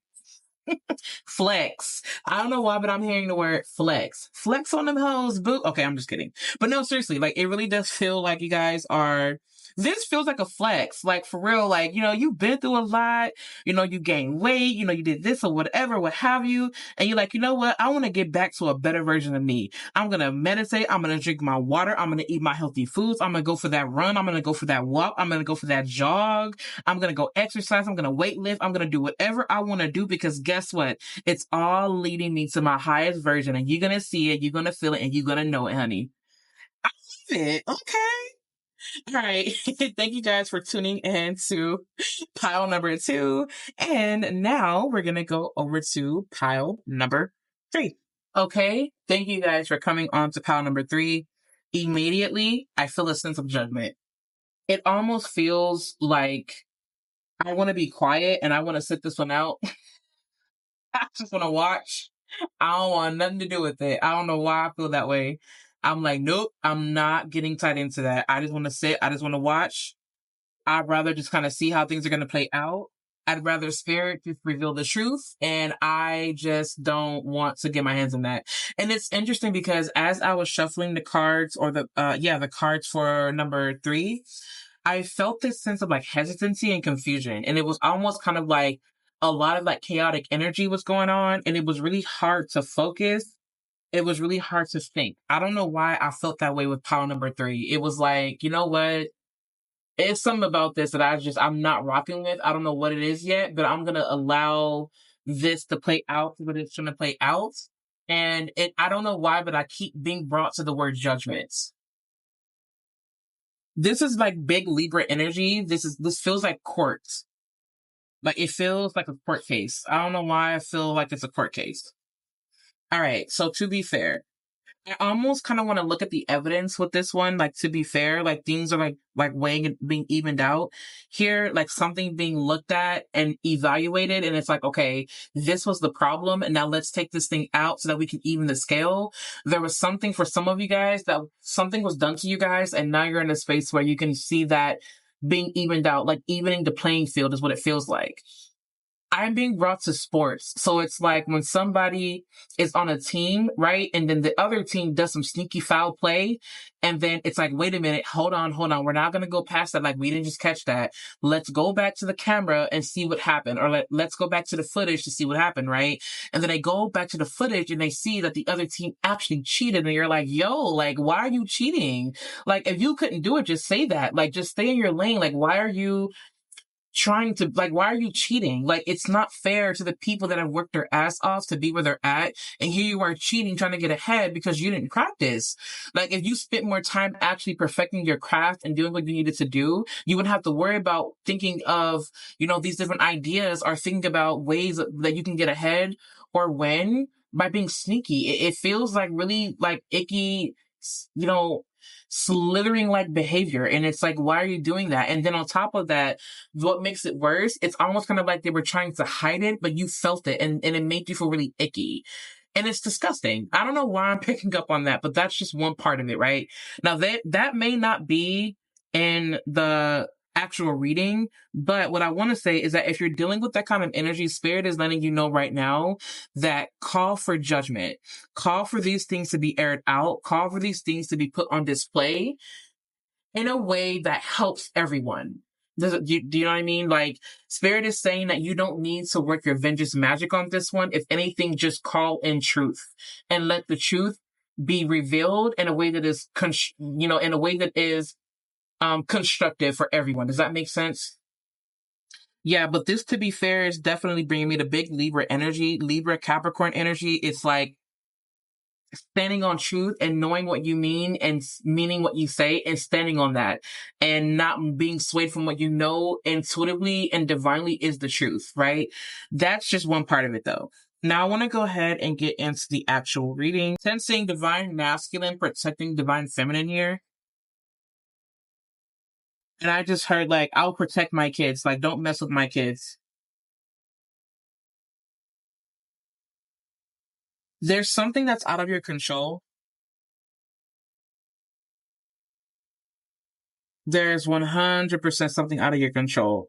Flex. I don't know why, but I'm hearing the word flex. Flex on them hoes, boo. Okay, I'm just kidding. But no, seriously, like, it really does feel like you guys are, this feels like a flex. Like, for real, like, you've been through a lot, you gained weight, you did this or whatever, what have you. And you're like, you know what? I want to get back to a better version of me. I'm going to meditate. I'm going to drink my water. I'm going to eat my healthy foods. I'm going to go for that run. I'm going to go for that walk. I'm going to go for that jog. I'm going to go exercise. I'm going to weight lift. I'm going to do whatever I want to do because guess what? It's all leading me to my highest version, and you're going to see it, you're going to feel it, and you're going to know it, honey. I love it. Okay. All right. Thank you guys for tuning in to pile number 2. And now we're going to go over to pile number 3. Okay. Thank you guys for coming on to pile number 3. Immediately, I feel a sense of judgment. It almost feels like I want to be quiet and I want to sit this one out. I just want to watch. I don't want nothing to do with it. I don't know why I feel that way. I'm like, nope, I'm not getting tied into that. I just want to sit. I just want to watch. I'd rather just kind of see how things are going to play out. I'd rather spirit just reveal the truth. And I just don't want to get my hands on that. And it's interesting because as I was shuffling the cards or the cards for number 3, I felt this sense of like hesitancy and confusion. And it was almost kind of like a lot of like chaotic energy was going on. And it was really hard to focus. It was really hard to think. I don't know why I felt that way with pile number 3. It was like, you know what? It's something about this that I'm not rocking with. I don't know what it is yet, but I'm going to allow this to play out what it's going to play out. And I don't know why, but I keep being brought to the word judgments. This is like big Libra energy. This feels like court. Like it feels like a court case. I don't know why I feel like it's a court case. All right. So to be fair, I almost kind of want to look at the evidence with this one. Like, to be fair, like things are like weighing and being evened out here, like something being looked at and evaluated. And it's like, okay, this was the problem. And now let's take this thing out so that we can even the scale. There was something for some of you guys that something was done to you guys. And now you're in a space where you can see that being evened out, like evening the playing field is what it feels like. I'm being brought to sports. So it's like when somebody is on a team, right? And then the other team does some sneaky foul play. And then it's like, wait a minute, hold on. We're not going to go past that. Like, we didn't just catch that. Let's go back to the camera and see what happened. Or let's go back to the footage to see what happened, right? And then they go back to the footage and they see that the other team actually cheated. And you're like, yo, like, why are you cheating? Like, if you couldn't do it, just say that. Like, just stay in your lane. Like, why are you trying to, like, why are you cheating? Like, it's not fair to the people that have worked their ass off to be where they're at, and here you are cheating, trying to get ahead because you didn't practice. Like, if you spent more time actually perfecting your craft and doing what you needed to do, you wouldn't have to worry about thinking of, these different ideas, or thinking about ways that you can get ahead or win by being sneaky. It feels like really like icky, slithering like behavior. And it's like, why are you doing that? And then on top of that, what makes it worse, it's almost kind of like they were trying to hide it, but you felt it, and it made you feel really icky. And it's disgusting. I don't know why I'm picking up on that, but that's just one part of it, right? Now that may not be in the actual reading, but what I want to say is that if you're dealing with that kind of energy, Spirit is letting you know right now that call for judgment, call for these things to be aired out, call for these things to be put on display in a way that helps everyone. Do you know what I mean? Like, Spirit is saying that you don't need to work your vengeance magic on this one. If anything, just call in truth and let the truth be revealed in a way that is, in a way that is constructive for everyone. Does that make sense? Yeah, but this, to be fair, is definitely bringing me the big Libra energy, Libra Capricorn energy. It's like standing on truth and knowing what you mean and meaning what you say and standing on that and not being swayed from what you know intuitively and divinely is the truth, right? That's just one part of it, though. Now I want to go ahead and get into the actual reading. Sensing divine masculine, protecting divine feminine here. And I just heard, like, I'll protect my kids. Like, don't mess with my kids. There's something that's out of your control. There's 100% something out of your control.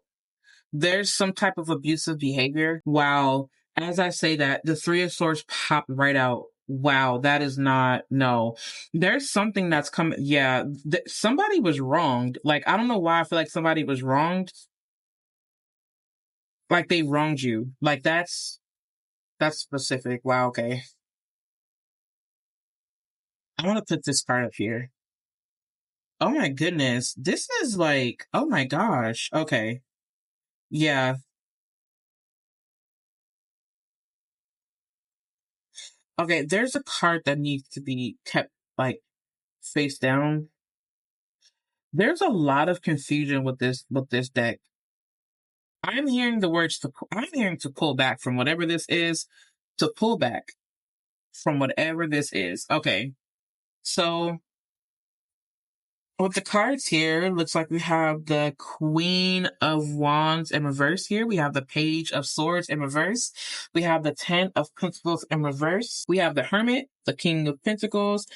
There's some type of abusive behavior. Wow. As I say that, the Three of Swords popped right out. Wow, that is not, no. There's something that's coming. Yeah, somebody was wronged. Like, I don't know why I feel like somebody was wronged. Like, they wronged you. Like, that's specific. Wow, okay. I want to put this card up here. Oh my goodness. This is like, oh my gosh. Okay. Yeah. Okay, there's a card that needs to be kept, like, face down. There's a lot of confusion with this deck. I'm hearing to pull back from whatever this is, to pull back from whatever this is. Okay. So with the cards here, looks like we have the Queen of Wands in reverse here. We have the Page of Swords in reverse. We have the Ten of Pentacles in reverse. We have the Hermit, the King of Pentacles,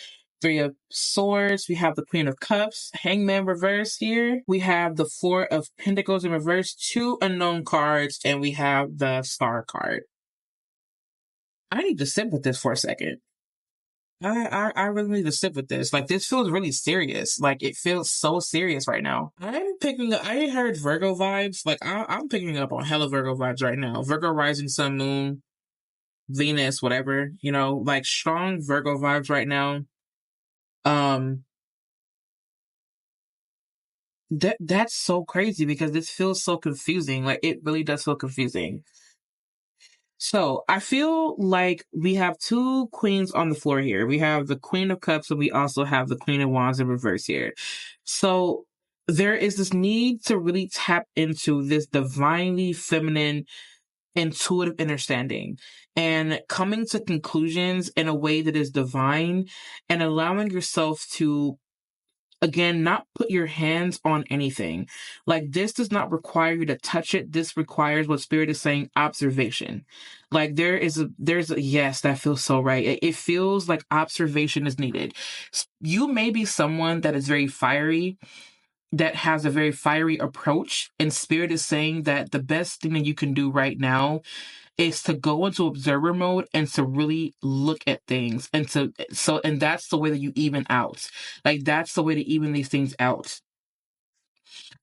Three of Swords. We have the Queen of Cups, Hangman reverse here. We have the Four of Pentacles in reverse, two unknown cards, and we have the Star card. I need to sit with this for a second. I really need to sit with this. Like, this feels really serious. Like, it feels so serious right now. I'm picking up, I heard Virgo vibes. Like, I'm picking up on hella Virgo vibes right now. Virgo rising, sun, moon, Venus, whatever, like strong Virgo vibes right now. That's so crazy because this feels so confusing. Like, it really does feel confusing. So I feel like we have two queens on the floor here. We have the Queen of Cups and we also have the Queen of Wands in reverse here. So there is this need to really tap into this divinely feminine, intuitive understanding and coming to conclusions in a way that is divine and allowing yourself to, again, not put your hands on anything. Like, this does not require you to touch it. This requires what Spirit is saying, observation. Like, there's a yes, that feels so right. It feels like observation is needed. You may be someone that is very fiery, that has a very fiery approach, and Spirit is saying that the best thing that you can do right now is to go into observer mode and to really look at things. And and that's the way that you even out. Like, that's the way to even these things out.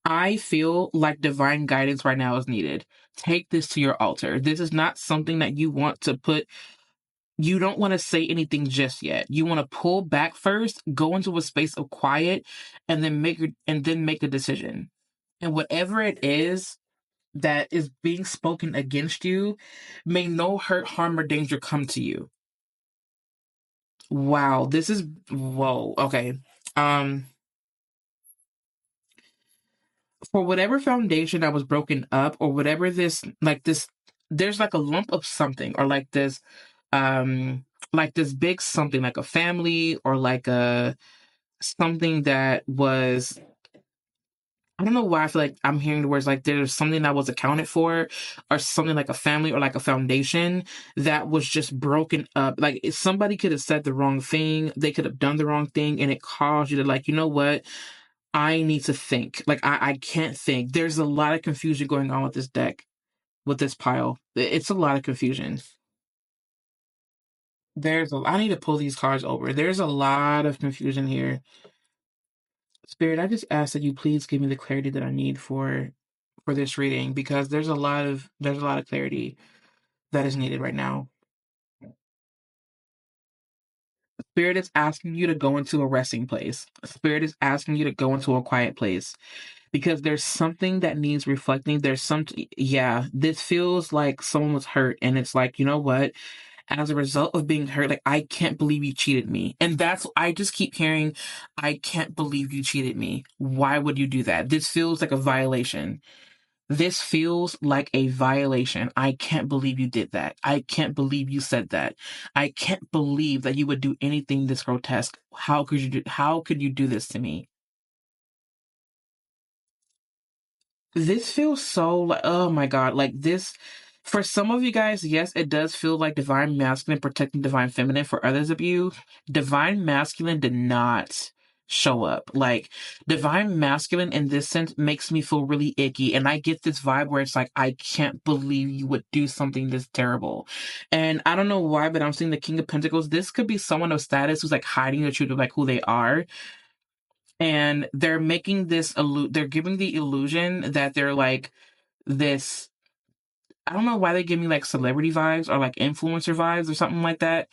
I feel like divine guidance right now is needed. Take this to your altar. This is not something that you want to put. You don't want to say anything just yet. You want to pull back first, go into a space of quiet, and then make a decision. And whatever it is, that is being spoken against you, may no hurt, harm, or danger come to you. Wow, this is whoa. Okay. For whatever foundation that was broken up, or whatever this, there's like a lump of something, or like this big something, like a family, or like a something that was, I don't know why I feel like I'm hearing the words like there's something that was accounted for, or something like a family, or like a foundation that was just broken up. Like if somebody could have said the wrong thing, they could have done the wrong thing, and it caused you to, like, you know what? I need to think. Like I can't think. There's a lot of confusion going on with this deck, with this pile. It's a lot of confusion. I need to pull these cards over. There's a lot of confusion here. Spirit, I just ask that you please give me the clarity that I need for this reading, because there's a lot of clarity that is needed right now. Spirit is asking you to go into a resting place. Spirit is asking you to go into a quiet place, because there's something that needs reflecting. This feels like someone was hurt, and it's like, you know what? As a result of being hurt, like, I can't believe you cheated me. And I just keep hearing, I can't believe you cheated me. Why would you do that? This feels like a violation. This feels like a violation. I can't believe you did that. I can't believe you said that. I can't believe that you would do anything this grotesque. How could you do this to me? This feels so like, oh my God, like this, for some of you guys, yes, it does feel like divine masculine protecting divine feminine. For others of you, divine masculine did not show up. Like, divine masculine in this sense makes me feel really icky. And I get this vibe where it's like, I can't believe you would do something this terrible. And I don't know why, but I'm seeing the King of Pentacles. This could be someone of status who's like hiding the truth of like who they are, and they're making they're giving the illusion that they're like this. I don't know why they give me like celebrity vibes, or like influencer vibes, or something like that.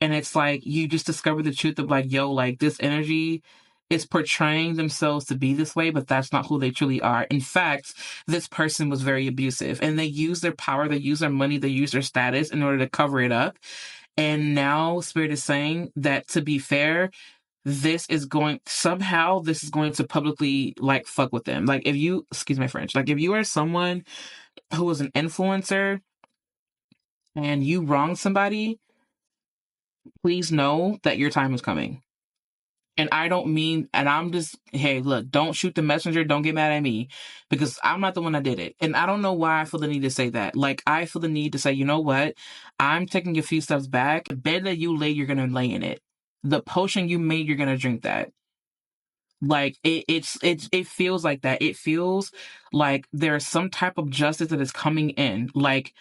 And it's like you just discover the truth of like, yo, like this energy is portraying themselves to be this way, but that's not who they truly are. In fact, this person was very abusive, and they use their power, they use their money, they use their status in order to cover it up. And now Spirit is saying that, to be fair, this is going to publicly like fuck with them. Like, if you, excuse my French, like if you are someone who is an influencer and you wrong somebody, please know that your time is coming. And I don't mean, and I'm just, hey, look, don't shoot the messenger. Don't get mad at me, because I'm not the one that did it. And I don't know why I feel the need to say that. Like, I feel the need to say, you know what? I'm taking a few steps back. The bed that you lay, you're going to lay in it. The potion you made, you're going to drink that. Like, it feels like that. It feels like there's some type of justice that is coming in. Like,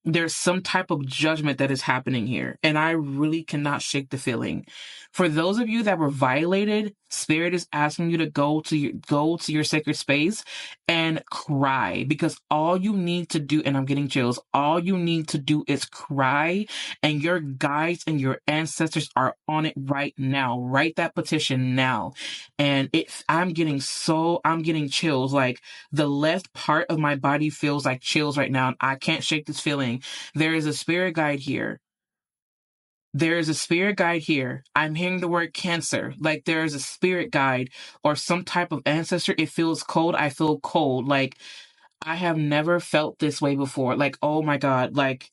there's some type of judgment that is happening here, and I really cannot shake the feeling. For those of you that were violated, Spirit is asking you to go to your sacred space and cry, because all you need to do, and I'm getting chills, all you need to do is cry, and your guides and your ancestors are on it right now. Write that petition now. And I'm getting chills. Like, the left part of my body feels like chills right now, and I can't shake this feeling. There is a spirit guide here. There is a spirit guide here. I'm hearing the word Cancer. Like, there is a spirit guide or some type of ancestor. It feels cold. I feel cold. Like, I have never felt this way before. Like, oh my God. Like,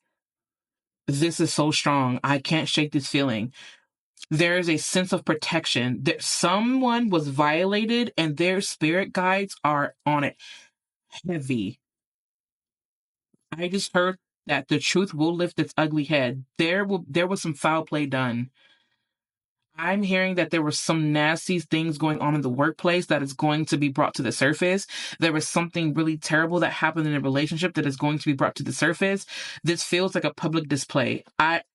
this is so strong. I can't shake this feeling. There is a sense of protection. That someone was violated, and their spirit guides are on it heavy. I just heard that the truth will lift its ugly head. There was some foul play done. I'm hearing that there were some nasty things going on in the workplace that is going to be brought to the surface. There was something really terrible that happened in a relationship that is going to be brought to the surface. This feels like a public display.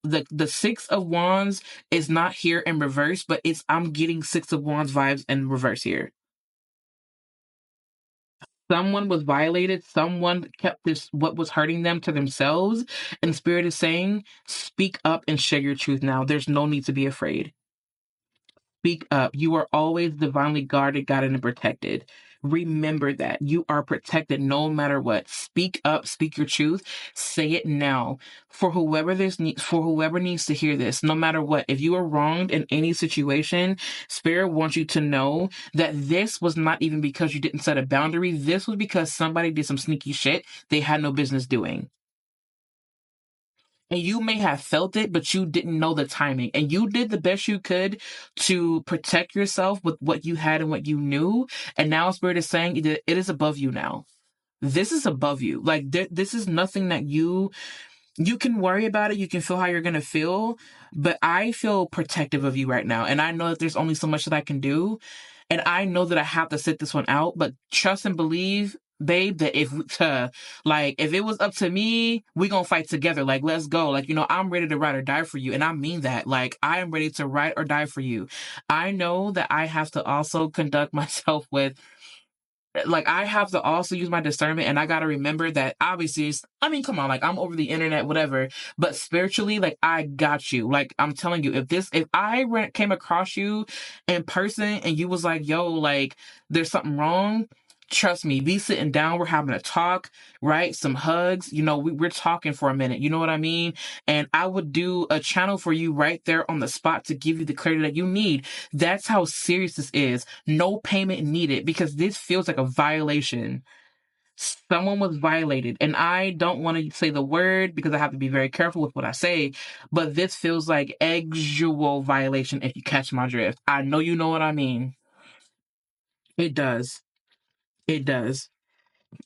The Six of Wands is not here in reverse, but I'm getting Six of Wands vibes in reverse here. Someone was violated. Someone kept what was hurting them to themselves. And Spirit is saying, speak up and share your truth now. There's no need to be afraid. Speak up. You are always divinely guarded, guided, and protected. Remember that you are protected no matter what. Speak up, speak your truth, say it now for whoever needs to hear this, no matter what. If you are wronged in any situation, Spirit wants you to know that this was not even because you didn't set a boundary. This was because somebody did some sneaky shit they had no business doing. And you may have felt it, but you didn't know the timing. And you did the best you could to protect yourself with what you had and what you knew. And now Spirit is saying it is above you now. This is above you. Like, this is nothing that you can worry about it. You can feel how you're going to feel. But I feel protective of you right now. And I know that there's only so much that I can do. And I know that I have to sit this one out. But trust and believe, babe, that if it was up to me, we gonna fight together. Like, let's go. Like, I'm ready to ride or die for you. And I mean that. Like, I am ready to ride or die for you. I know that I have to also conduct myself with, like, I have to also use my discernment, and I got to remember that obviously, come on, like, I'm over the internet, whatever, but spiritually, like, I got you. Like, I'm telling you, if I came across you in person and you was like, yo, like, there's something wrong, trust me, be sitting down, we're having a talk, right? Some hugs, we're talking for a minute, you know what I mean? And I would do a channel for you right there on the spot to give you the clarity that you need. That's how serious this is. No payment needed, because this feels like a violation. Someone was violated, and I don't want to say the word because I have to be very careful with what I say, but this feels like actual violation, if you catch my drift. I know you know what I mean. It does. It does.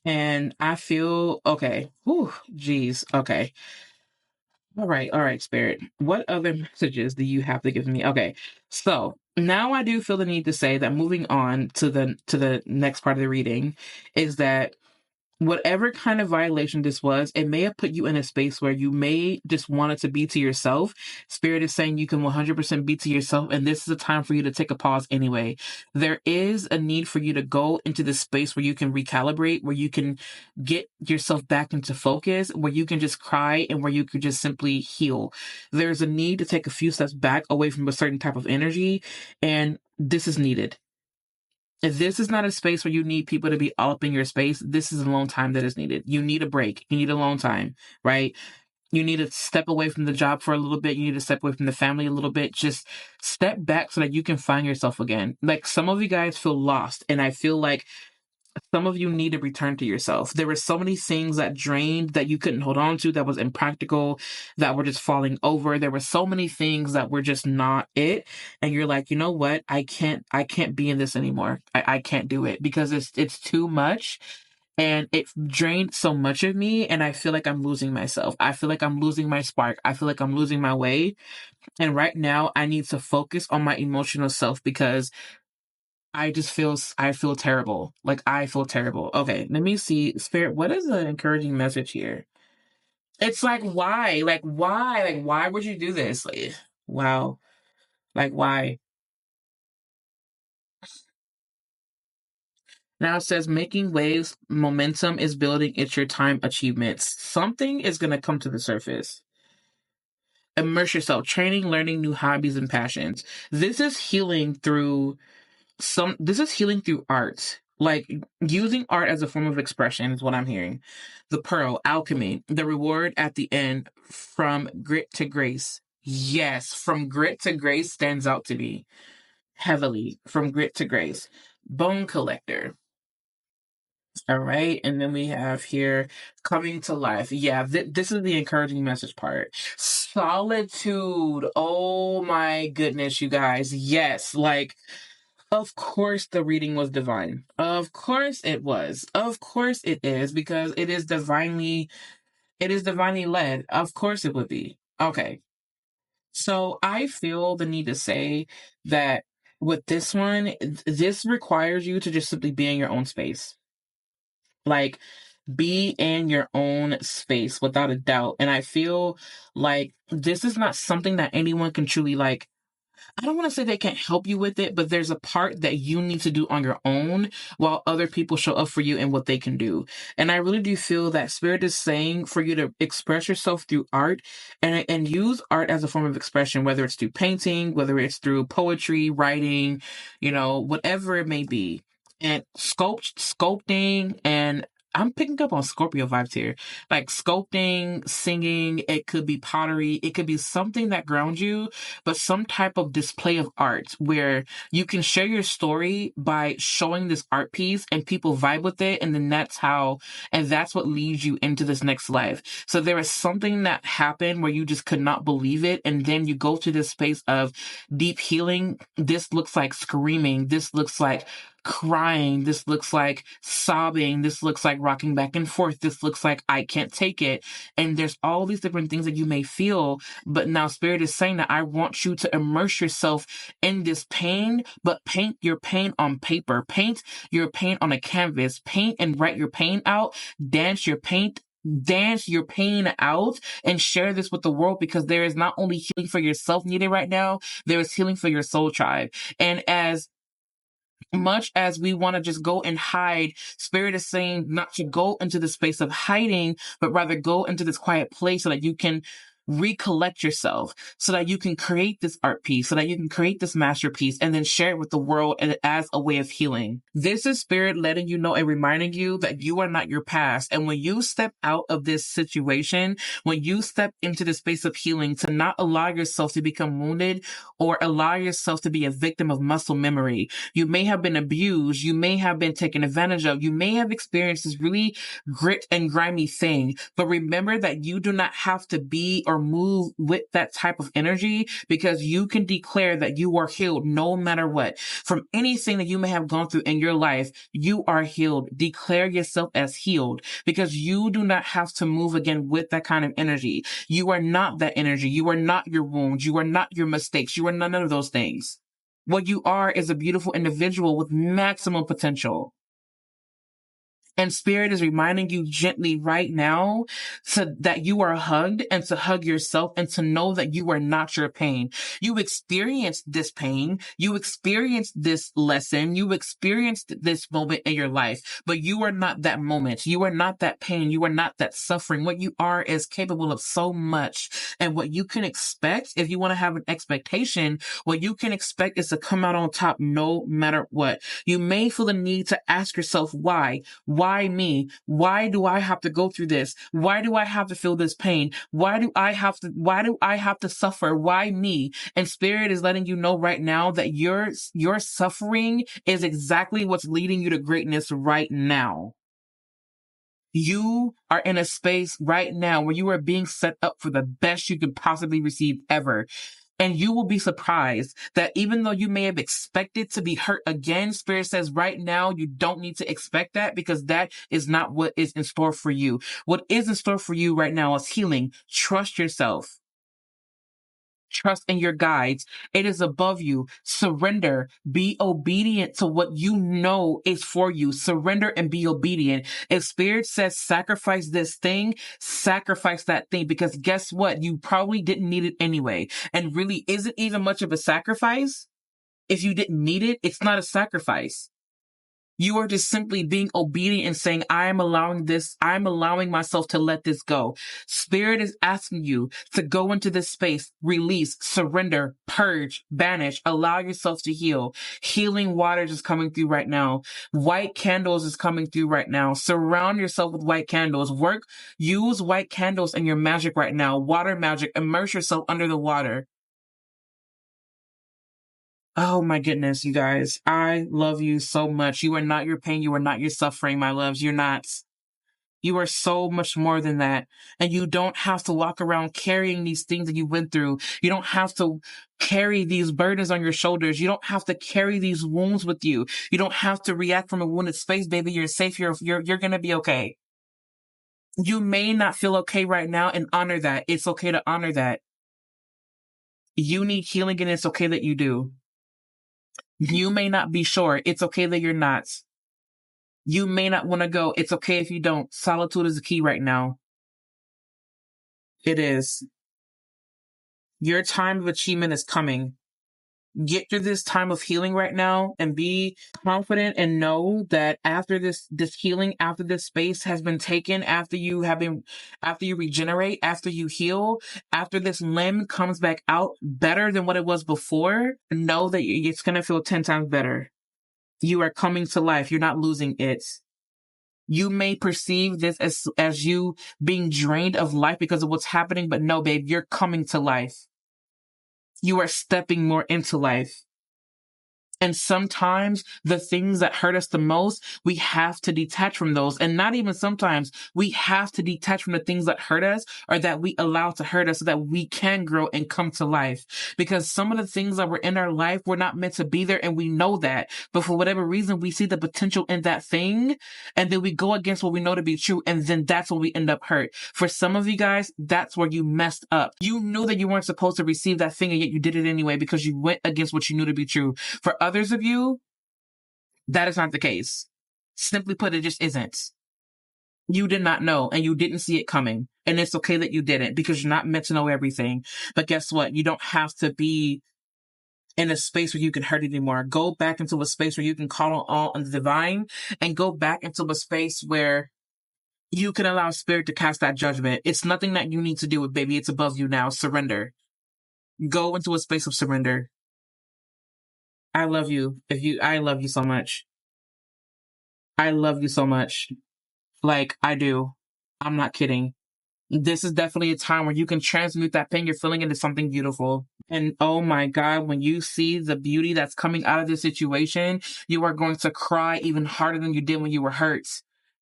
And I feel okay. Whew, geez. Okay. All right, Spirit. What other messages do you have to give me? Okay. So now I do feel the need to say that moving on to the next part of the reading is that whatever kind of violation this was, it may have put you in a space where you may just want it to be to yourself. Spirit is saying you can 100% be to yourself, and this is a time for you to take a pause anyway. There is a need for you to go into this space where you can recalibrate, where you can get yourself back into focus, where you can just cry, and where you could just simply heal. There's a need to take a few steps back away from a certain type of energy, and this is needed. If this is not a space where you need people to be all up in your space, this is a long time that is needed. You need a break. You need a long time, right? You need to step away from the job for a little bit. You need to step away from the family a little bit. Just step back so that you can find yourself again. Like, some of you guys feel lost, and I feel like some of you need to return to yourself. There were so many things that drained that you couldn't hold on to, that was impractical, that were just falling over. There were so many things that were just not it. And you're like, you know what? I can't be in this anymore. I can't do it because it's too much. And it drained so much of me. And I feel like I'm losing myself. I feel like I'm losing my spark. I feel like I'm losing my way. And right now I need to focus on my emotional self because I feel terrible. Like, I feel terrible. Okay, let me see. Spirit, what is the encouraging message here? It's like, why? Like, why? Like, why would you do this? Like, wow. Like, why? Now it says, making waves, momentum is building, it's your time, achievements. Something is going to come to the surface. Immerse yourself, training, learning new hobbies and passions. This is healing through art. Like, using art as a form of expression is what I'm hearing. The pearl, alchemy, the reward at the end, from grit to grace. Yes, from grit to grace stands out to me heavily. From grit to grace. Bone collector. All right. And then we have here coming to life. Yeah, this is the encouraging message part. Solitude. Oh my goodness, you guys. Yes. Like, of course the reading was divine. Of course it was. Of course it is, because it is divinely led. Of course it would be. Okay. So I feel the need to say that with this one, this requires you to just simply be in your own space. Like, be in your own space without a doubt. And I feel like this is not something that anyone can truly, like, I don't want to say they can't help you with it, but there's a part that you need to do on your own while other people show up for you and what they can do. And I really do feel that Spirit is saying for you to express yourself through art and use art as a form of expression, whether it's through painting, whether it's through poetry, writing, whatever it may be. And sculpting, and I'm picking up on Scorpio vibes here. Like sculpting, singing, it could be pottery, it could be something that grounds you, but some type of display of art where you can share your story by showing this art piece and people vibe with it. And then that's what leads you into this next life. So there is something that happened where you just could not believe it. And then you go to this space of deep healing. This looks like screaming. This looks like crying. This looks like sobbing. This looks like rocking back and forth. This looks like I can't take it. And there's all these different things that you may feel, but now Spirit is saying that I want you to immerse yourself in this pain, but paint your pain on paper, paint your pain on a canvas, paint and write your pain out, dance your pain out, and share this with the world, because there is not only healing for yourself needed right now, there is healing for your soul tribe. And as much as we want to just go and hide, Spirit is saying not to go into the space of hiding, but rather go into this quiet place so that you can recollect yourself, so that you can create this art piece, so that you can create this masterpiece and then share it with the world as a way of healing. This is Spirit letting you know and reminding you that you are not your past. And when you step out of this situation, when you step into the space of healing, to not allow yourself to become wounded or allow yourself to be a victim of muscle memory. You may have been abused. You may have been taken advantage of. You may have experienced this really grit and grimy thing, but remember that you do not have to be or move with that type of energy, because you can declare that you are healed no matter what. From anything that you may have gone through in your life, you are healed. Declare yourself as healed, because you do not have to move again with that kind of energy. You are not that energy. You are not your wounds. You are not your mistakes. You are none of those things. What you are is a beautiful individual with maximum potential. And Spirit is reminding you gently right now that you are hugged, and to hug yourself, and to know that you are not your pain. You experienced this pain. You experienced this lesson. You experienced this moment in your life, but you are not that moment. You are not that pain. You are not that suffering. What you are is capable of so much. And what you can expect, if you want to have an expectation, what you can expect is to come out on top no matter what. You may feel the need to ask yourself, why? Why me? Why do I have to go through this? Why do I have to feel this pain? Why do I have to suffer? Why me? And Spirit is letting you know right now that your suffering is exactly what's leading you to greatness right now. You are in a space right now where you are being set up for the best you could possibly receive ever. And you will be surprised that even though you may have expected to be hurt again, Spirit says right now you don't need to expect that, because that is not what is in store for you. What is in store for you right now is healing. Trust yourself. Trust in your guides. It is above you. Surrender. Be obedient to what you know is for you. Surrender and be obedient. If Spirit says sacrifice this thing, sacrifice that thing, because guess what? You probably didn't need it anyway. And really isn't even much of a sacrifice. If you didn't need it, it's not a sacrifice. You are just simply being obedient and saying, I'm allowing myself to let this go. Spirit is asking you to go into this space, release, surrender, purge, banish, allow yourself to heal. Healing waters is coming through right now. White candles is coming through right now. Surround yourself with white candles. Use white candles in your magic right now. Water magic, immerse yourself under the water. Oh my goodness, you guys. I love you so much. You are not your pain. You are not your suffering, my loves. You're not. You are so much more than that. And you don't have to walk around carrying these things that you went through. You don't have to carry these burdens on your shoulders. You don't have to carry these wounds with you. You don't have to react from a wounded space, baby. You're safe. You're going to be okay. You may not feel okay right now, and honor that. It's okay to honor that. You need healing, and it's okay that you do. You may not be sure. It's okay that you're not. You may not want to go. It's okay if you don't. Solitude is the key right now. It is. Your time of achievement is coming. Get through this time of healing right now and be confident and know that after this healing, after this space has been taken, after you regenerate, after you heal, after this limb comes back out better than what it was before, know that it's going to feel 10 times better. You are coming to life. You're not losing it. You may perceive this as you being drained of life because of what's happening, but no, babe, you're coming to life. You are stepping more into life. And sometimes the things that hurt us the most, we have to detach from those. And not even sometimes, we have to detach from the things that hurt us or that we allow to hurt us so that we can grow and come to life. Because some of the things that were in our life were not meant to be there, and we know that. But for whatever reason, we see the potential in that thing, and then we go against what we know to be true, and then that's when we end up hurt. For some of you guys, that's where you messed up. You knew that you weren't supposed to receive that thing, and yet you did it anyway because you went against what you knew to be true. For others of you, that is not the case. Simply put, it just isn't. You did not know, and you didn't see it coming. And it's okay that you didn't, because you're not meant to know everything. But guess what? You don't have to be in a space where you can hurt anymore. Go back into a space where you can call on the divine, and go back into a space where you can allow spirit to cast that judgment. It's nothing that you need to do with, baby. It's above you now. Surrender. Go into a space of surrender. I love you. I love you so much. I love you so much. Like, I do. I'm not kidding. This is definitely a time where you can transmute that pain you're feeling into something beautiful. And oh my God, when you see the beauty that's coming out of this situation, you are going to cry even harder than you did when you were hurt.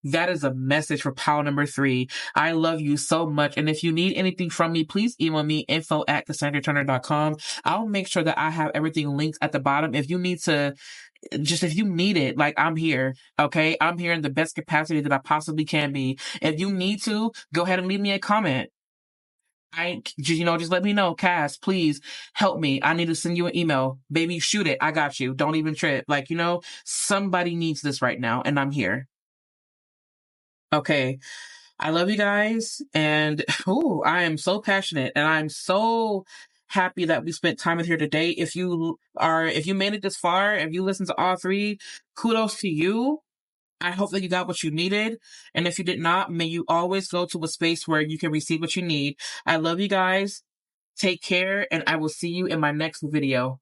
That is a message for pile number 3. I love you so much. And if you need anything from me, please email me info@CassandraTurner.com. I'll make sure that I have everything linked at the bottom. If you need it, like, I'm here. Okay. I'm here in the best capacity that I possibly can be. If you need to, go ahead and leave me a comment. Just let me know, Cass, please help me. I need to send you an email. Baby, shoot it. I got you. Don't even trip. Like, somebody needs this right now, and I'm here. Okay. I love you guys. And I am so passionate, and I'm so happy that we spent time with here today. If you made it this far, if you listened to all 3, kudos to you. I hope that you got what you needed. And if you did not, may you always go to a space where you can receive what you need. I love you guys. Take care, and I will see you in my next video.